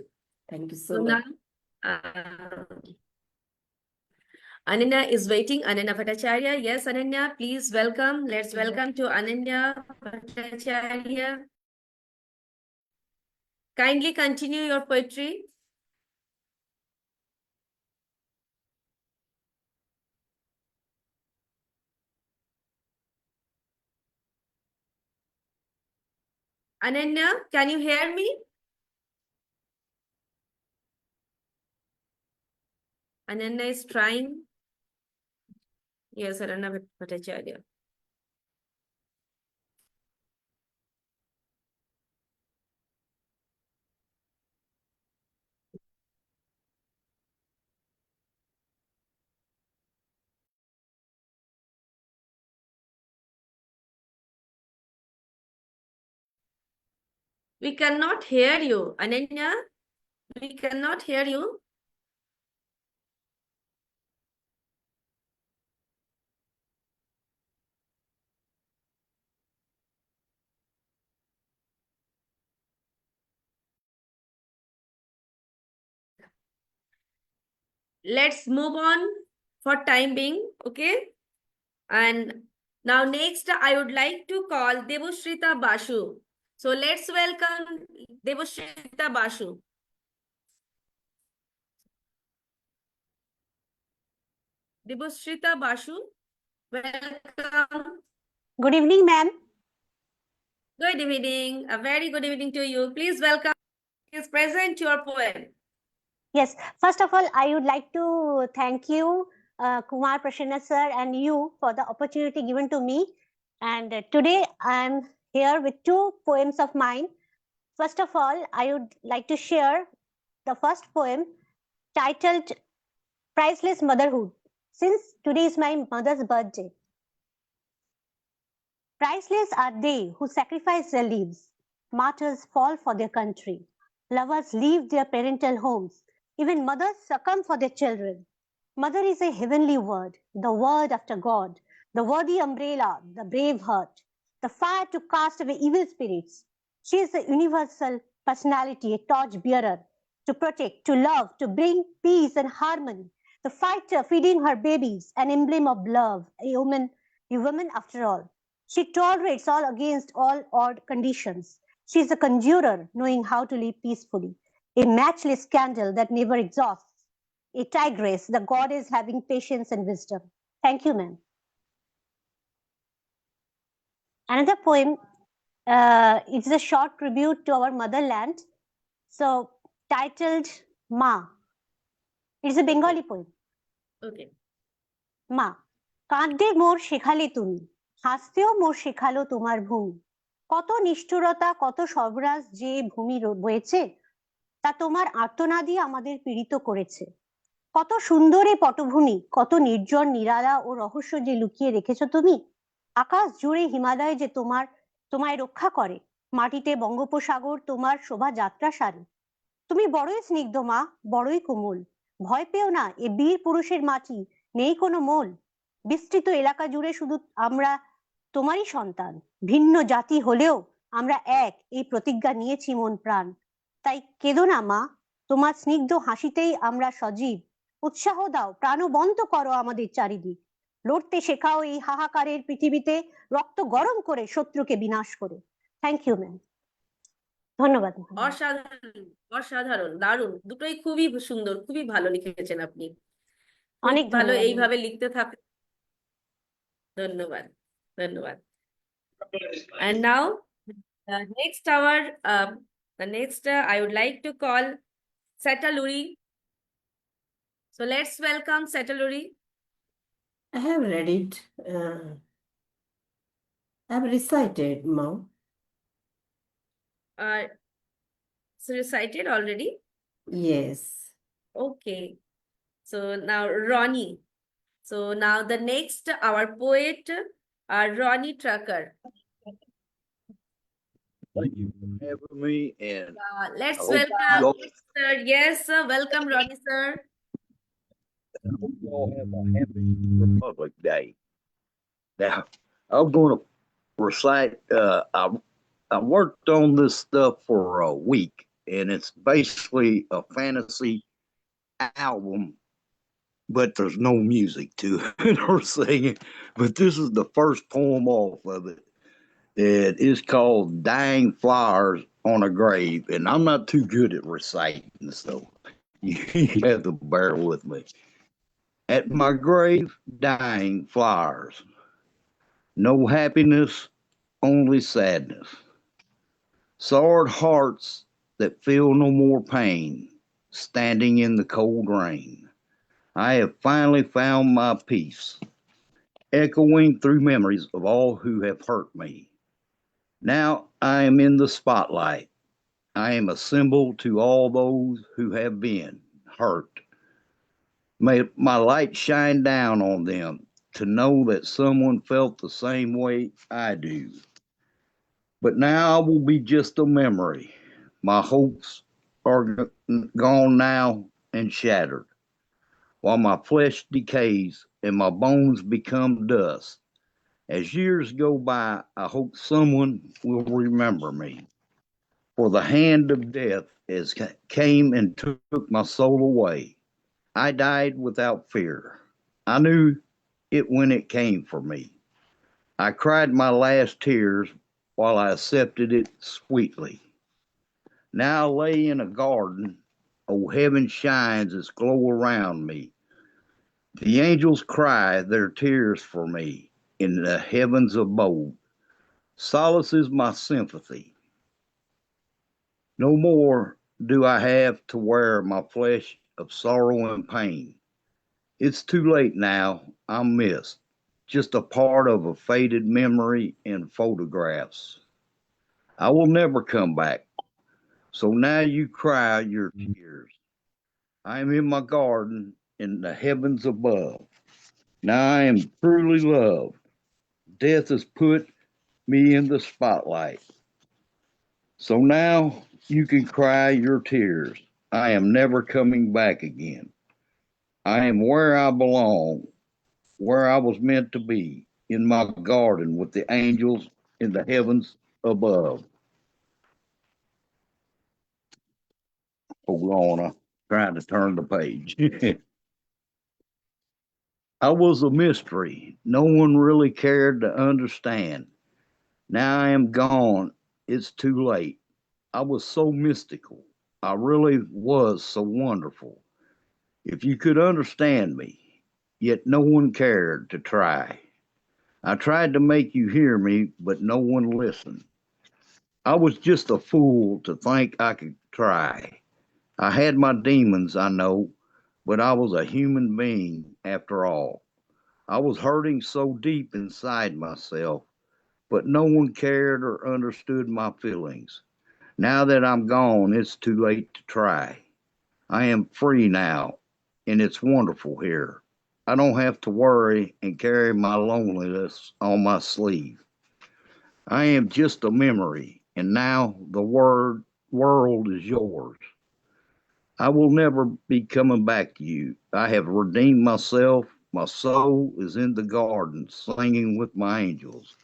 Thank you so So much. now, Ananya is waiting. Ananya Bhattacharya. Yes, Ananya, please welcome. Let's welcome to Ananya Bhattacharya. Kindly continue your poetry. Ananya, can you hear me? Ananya is trying. Yes, Arindam Bhattacharya. We cannot hear you, Ananya. We cannot hear you. Let's move on for time being, okay? And now next, I would like to call Debashrita Basu. So let's welcome Debashrita Basu. Debashrita Basu, welcome. Good evening, ma'am. Good evening. A very good evening to you. Please welcome. Please present your poem. Yes, first of all, I would like to thank you, Kumar Prasanna sir, and you for the opportunity given to me. And today I am here with two poems of mine. First of all, I would like to share the first poem titled Priceless Motherhood, since today is my mother's birthday. Priceless are they who sacrifice their lives. Martyrs fall for their country. Lovers leave their parental homes. Even mothers succumb for their children. Mother is a heavenly word, the word after God, the worthy umbrella, the brave heart, the fire to cast away evil spirits. She is a universal personality, a torch bearer, to protect, to love, to bring peace and harmony. The fighter feeding her babies, an emblem of love, a woman after all. She tolerates all against all odd conditions. She is a conjurer, knowing how to live peacefully, a matchless candle that never exhausts, a tigress, the goddess having patience and wisdom. Thank you, ma'am. Another poem, it's a short tribute to our motherland. So, titled Ma. It's a Bengali poem. Okay. Ma, কাঁদতে মোর শেখালে তুমি, হাসতেও মোর শেখালো তোমার ভূমি। কত নিষ্ঠুরতা, কত সর্বনাশ যে ভূমি বয়েছে, তা তোমার আর্তনাদই আমাদের পীড়িত করেছে। কত সুন্দর এই পটভূমি, কত নির্জন নিরালা ও রহস্য যে লুকিয়ে রেখেছো তুমি। আকাশ জুড়ে হিমালয় যে তোমায় রক্ষা করে, মাটিতে বঙ্গোপসাগর তোমার শোভাযাত্রা সারে। তুমি বড়ই স্নিগ্ধ মা, বড়ই কোমল। ভয় পেও না, এ বীর পুরুষের মাটি নেই কোনো মোল। বিস্তৃত এলাকা জুড়ে শুধু আমরা তোমারই সন্তান। ভিন্ন জাতি হলেও আমরা এক, এই প্রতিজ্ঞা নিয়েছি মন প্রাণ। তাই কেঁদো না মা, তোমার স্নিগ্ধ হাসিতেই আমরা সজীব। উৎসাহ দাও, প্রাণবন্ত করো আমাদের চারিদিক। লড়তে শেখাও এই হাহাকারের পৃথিবীতে, রক্ত গরম করে শত্রুকে বিনাশ করে। Thank you ma'am. ধন্যবাদ। অসাধারণ, অসাধারণ, দারুণ, দুটোই খুবই সুন্দর, খুবই ভালো লিখেছেন আপনি। অনেক ভালো, ধন্যবাদ। এইভাবে লিখতে থাক। ধন্যবাদ, ধন্যবাদ। And now, the next I would like to call Setaluri. So let's welcome Setaluri. I have read it. I have recited, Mom. So recited already? Yes. Okay. So now Ronnie. So now the next, our poet, Ronnie Tucker. Thank you for having me, and Let's I hope welcome, y'all- sir. Yes, sir. Welcome, Ronnie, sir. I hope y'all have a happy Republic Day. Now, I'm going to recite. I worked on this stuff for a week, and it's basically a fantasy album, but there's no music to it or singing. But this is the first poem off of it. It is called Dying Flowers on a Grave, and I'm not too good at reciting, so you have to bear with me. At my grave, dying flowers, no happiness, only sadness. Soured hearts that feel no more pain, standing in the cold rain. I have finally found my peace, echoing through memories of all who have hurt me. Now I am in the spotlight. I am a symbol to all those who have been hurt. May my light shine down on them to know that someone felt the same way I do. But now I will be just a memory. My hopes are gone now and shattered, while my flesh decays and my bones become dust. As years go by, I hope someone will remember me. For the hand of death came and took my soul away. I died without fear. I knew it when it came for me. I cried my last tears while I accepted it sweetly. Now I lay in a garden. Oh, heaven shines its glow around me. The angels cry their tears for me in the heavens above. Solace is my sympathy. No more do I have to wear my flesh of sorrow and pain. It's too late now. I'm missed. Just a part of a faded memory in photographs. I will never come back. So now you cry your tears. I am in my garden in the heavens above. Now I am truly loved. Death has put me in the spotlight. So now you can cry your tears. I am never coming back again. I am where I belong, where I was meant to be, in my garden with the angels in the heavens above. Hold on, I'm trying to turn the page. I was a mystery. No one really cared to understand. Now I am gone. It's too late. I was so mystical. I really was so wonderful. If you could understand me, yet no one cared to try. I tried to make you hear me, but no one listened. I was just a fool to think I could try. I had my demons, I know, but I was a human being after all. I was hurting so deep inside myself, but no one cared or understood my feelings. Now that I'm gone, it's too late to try. I am free now, and it's wonderful here. I don't have to worry and carry my loneliness on my sleeve. I am just a memory, and now the world is yours. I will never be coming back to you. I have redeemed myself. My soul is in the garden, singing with my angels.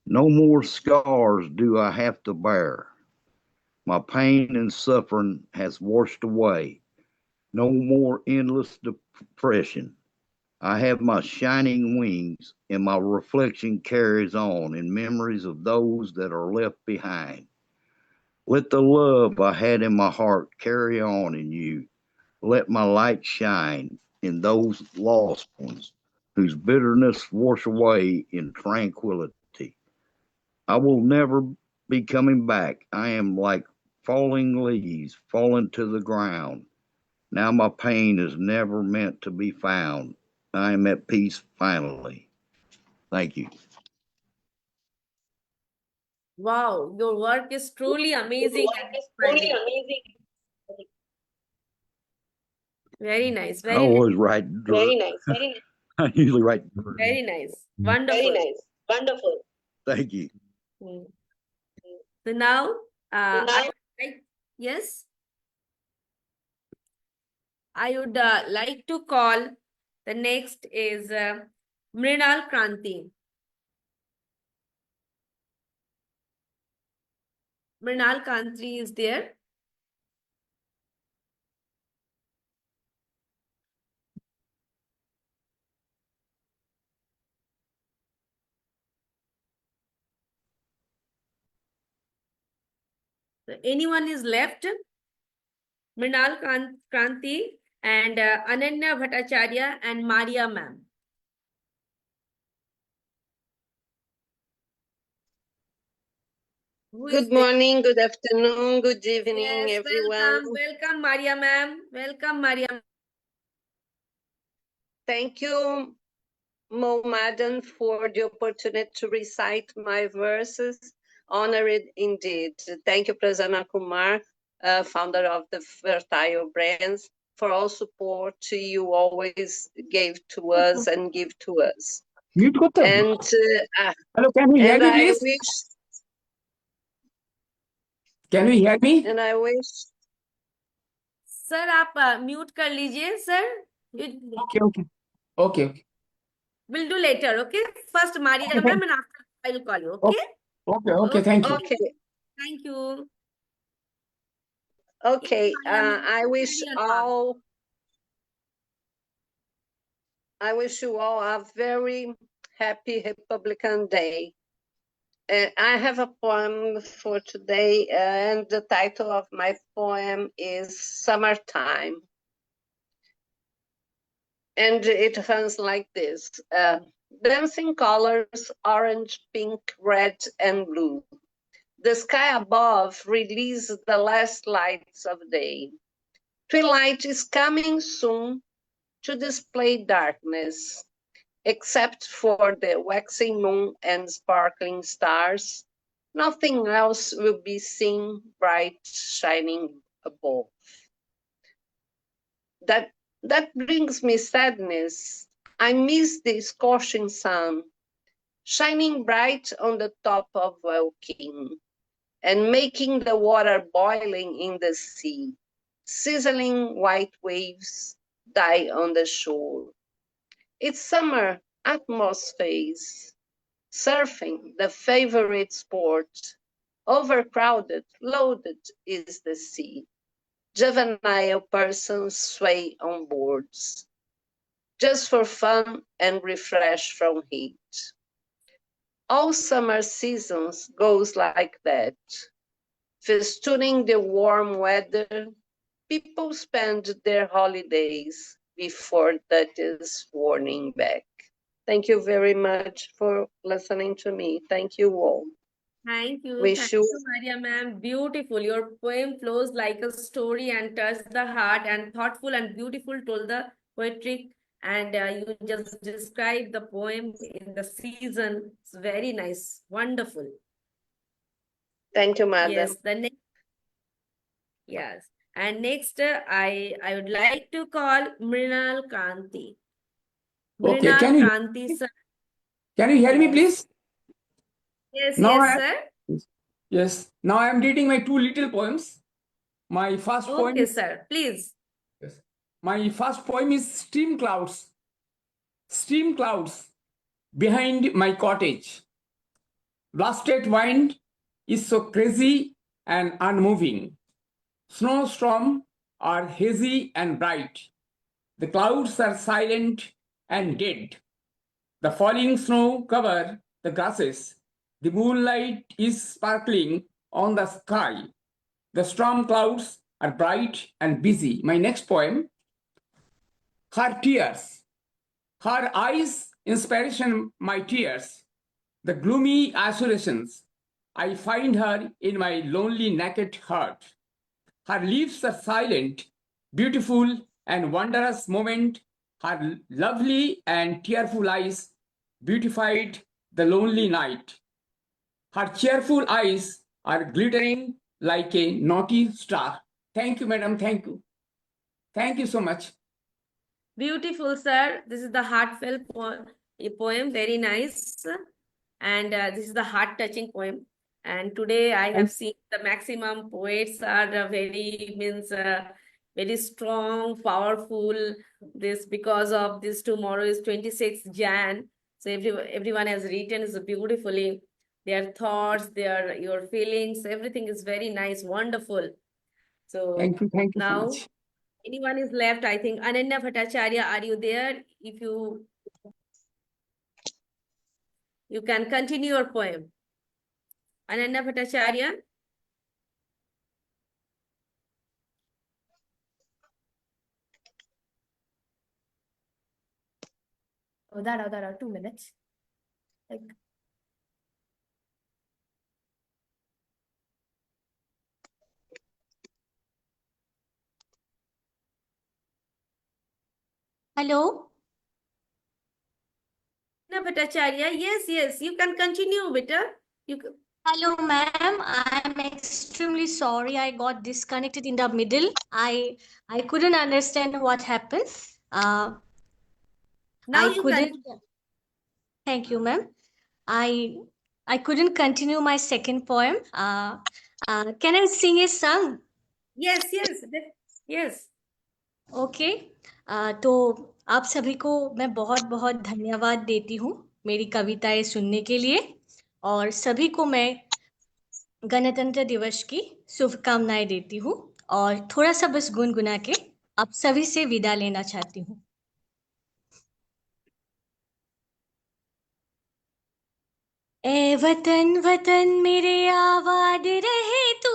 No more scars do I have to bear. My pain and suffering has washed away. No more endless depression. I have my shining wings, and my reflection carries on in memories of those that are left behind. Let the love I had in my heart carry on in you. Let my light shine in those lost ones whose bitterness wash away in tranquility. I will never be coming back. I am like falling leaves falling to the ground. Now my pain is never meant to be found. I am at peace finally. Thank you. Wow, your work is truly amazing and inspiring. Very nice, I very nice. always write. Very nice. Very nice. I usually write. Very nice. Wonderful. Very nice. Wonderful. Thank you. So now, I would like, yes, I would like to call the next is Mrinal Kranti. Mrinal Kranti is there. So anyone is left? Mrinal Kranti and Ananya Bhattacharya and Maria ma'am. Good morning, good afternoon, good evening, Yes, everyone. welcome, Maria ma'am. Welcome, Maria. Thank you, Mo Madam, for the opportunity to recite my verses. Honored indeed. Thank you, Prasanna Kumar, founder of the Fertile Brands, for all support you always gave to us and give to us. Mute করতে হবে? And Hello, can you hear and me, I please? wish Can you hear me? and I wish Sir, आप mute कर लीजिए, sir. Okay, okay. Okay, okay. We'll do later, okay? First Maria Okay, ma'am, and after I'll call you, okay? Okay, okay, thank you. okay. Thank you. Okay, I wish you all a very happy Republican Day. I have a poem for today, and the title of my poem is Summertime. And it runs like this. Dancing colors, orange, pink, red, and blue. The sky above releases the last lights of day. Twilight is coming soon to display darkness. Except for the waxing moon and sparkling stars, nothing else will be seen bright shining above. That brings me sadness. I miss the scorching sun, shining bright on the top of Welkin, and making the water boiling in the sea, sizzling white waves die on the shore. It's summer atmosphere, surfing, the favorite sport. Overcrowded, loaded is the sea. Juvenile persons sway on boards, just for fun and refresh from heat. All summer seasons goes like that. Festooning the warm weather, people spend their holidays before that is warning back. Thank you very much for listening to me. Thank you all. Thank you. Wish Thank you you, Maria ma'am. Beautiful. Your poem flows like a story and touched the heart, and thoughtful and beautiful told the poetry. And you just described the poem in the season. It's very nice. Wonderful. Thank you, madam. Yes, the next. Yes. And next, I would like to call Mrinal Kanti. Okay, Mrinal Kanti, sir. can you hear me, please? Yes, Now yes, sir. Yes. Now I am reading my two little poems. My first poem Okay, is, sir. Please. yes. My first poem is Steam Clouds. Steam clouds behind my cottage. Blasted wind is so crazy and unmoving. Snowstorms are hazy and bright. The clouds are silent and dead. The falling snow cover the grasses. The moonlight is sparkling on the sky. The storm clouds are bright and busy. My next poem, Her Tears. Her eyes, inspiration, my tears. The gloomy isolations. I find her in my lonely, naked heart. Her lips are silent, beautiful, and wondrous moment. Her lovely and tearful eyes beautified the lonely night. Her cheerful eyes are glittering like a naughty star. Thank you, madam. Thank you. Thank you so much. Beautiful, sir. This is the heartfelt poem. Very nice. And this is the heart-touching poem. And today I have seen the maximum poets are very strong, powerful. This because of this tomorrow is 26th Jan. So everyone has written so beautifully. Their thoughts, your feelings, everything is very nice, wonderful. So Thank you so now much. anyone is left, I think. Ananya Bhattacharya, are you there? If you can continue your poem. Ananya Bhattacharya. Oh, that 2 minutes. Like, Hello. Deena Bhattacharya, yes, you can continue, beta. Hello, ma'am. I'm extremely sorry. I got disconnected in the middle. I couldn't understand what happened. Now I you couldn't. can. Thank you, ma'am. I couldn't continue my second poem. Can I sing a song? Yes. Okay तो आप सभी को मैं बहुत बहुत धन्यवाद देती हूँ मेरी कविताएं सुनने के लिए और सभी को मैं गणतंत्र दिवस की शुभकामनाएं देती हूँ और थोड़ा सा बस गुनगुना के आप सभी से विदा लेना चाहती हूँ ए वतन वतन मेरे आबाद रहे तू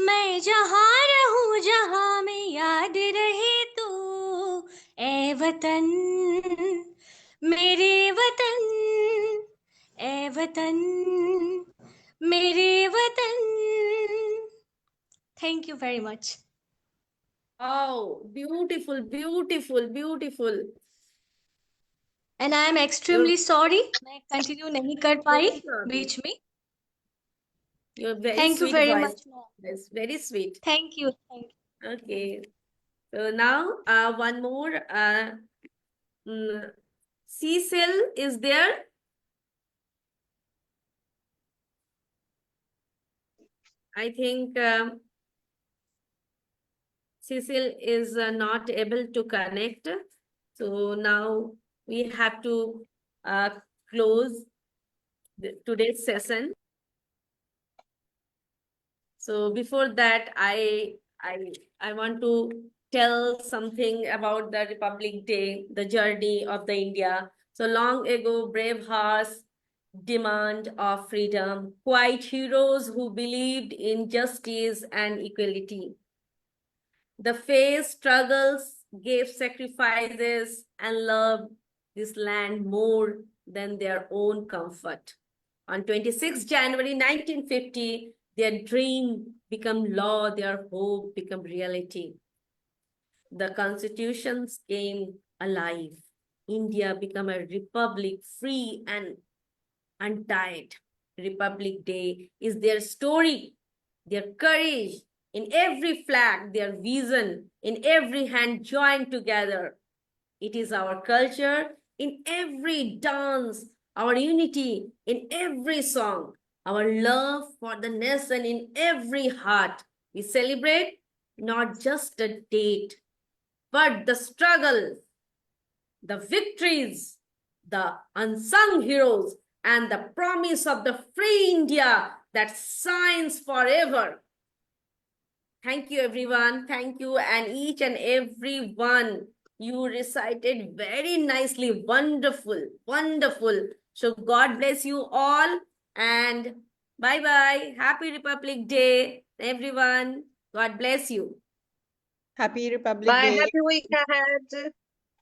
मैं जहाँ रहूं जहाँ में याद रहे तू ए वतन मेरे वतन ए वतन मेरे वतन thank you very much Oh, beautiful. And I am extremely sorry मैं कंटिन्यू नहीं कर पाई बीच में You're very thank you sweet very voice. Much Yes, very sweet. Thank you Okay. So now one more. Cecil is there. I think Cecil is not able to connect. So now we have to close today's session. So before that, I want to tell something about the Republic Day, the journey of the India. So long ago, brave hearts demand of freedom, quiet heroes who believed in justice and equality. The faced struggles, gave sacrifices, and loved this land more than their own comfort. On 26 January 1950, their dream became law, their hope became reality. The constitutions came alive. India became a republic, free and untied. Republic Day is their story, their courage in every flag, their vision in every hand joined together. It is our culture in every dance, our unity in every song, our love for the nation in every heart. We celebrate not just a date, but the struggle, the victories, the unsung heroes, and the promise of the free India that shines forever. Thank you, everyone. Thank you, and each and every one. You recited very nicely. Wonderful. So God bless you all, and bye-bye. Happy Republic Day, everyone. God bless you. Happy Republic Bye. Day. Happy week ahead.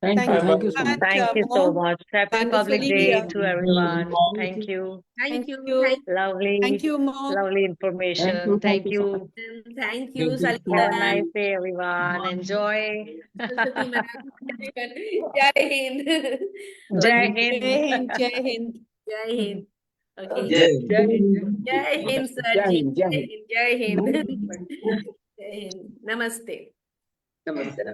Thank you so much. Thank you so much. Happy Republic Wonderfully Day clear. to everyone. Thank you. Thank you. Thank you, Mo. Lovely information. Thank you. Thank you, Have a Salita. nice day, everyone. Enjoy. Saraswati ma'am. Jai Hind. Jai Okay. Hind. Jai Hind. Jai Hind. Jai Hind. Okay. Jai Hind. Jai Hind, sir. Jai Hind. Jai Hind. Jai Hind. Jai Hind. Namaste. Namaste.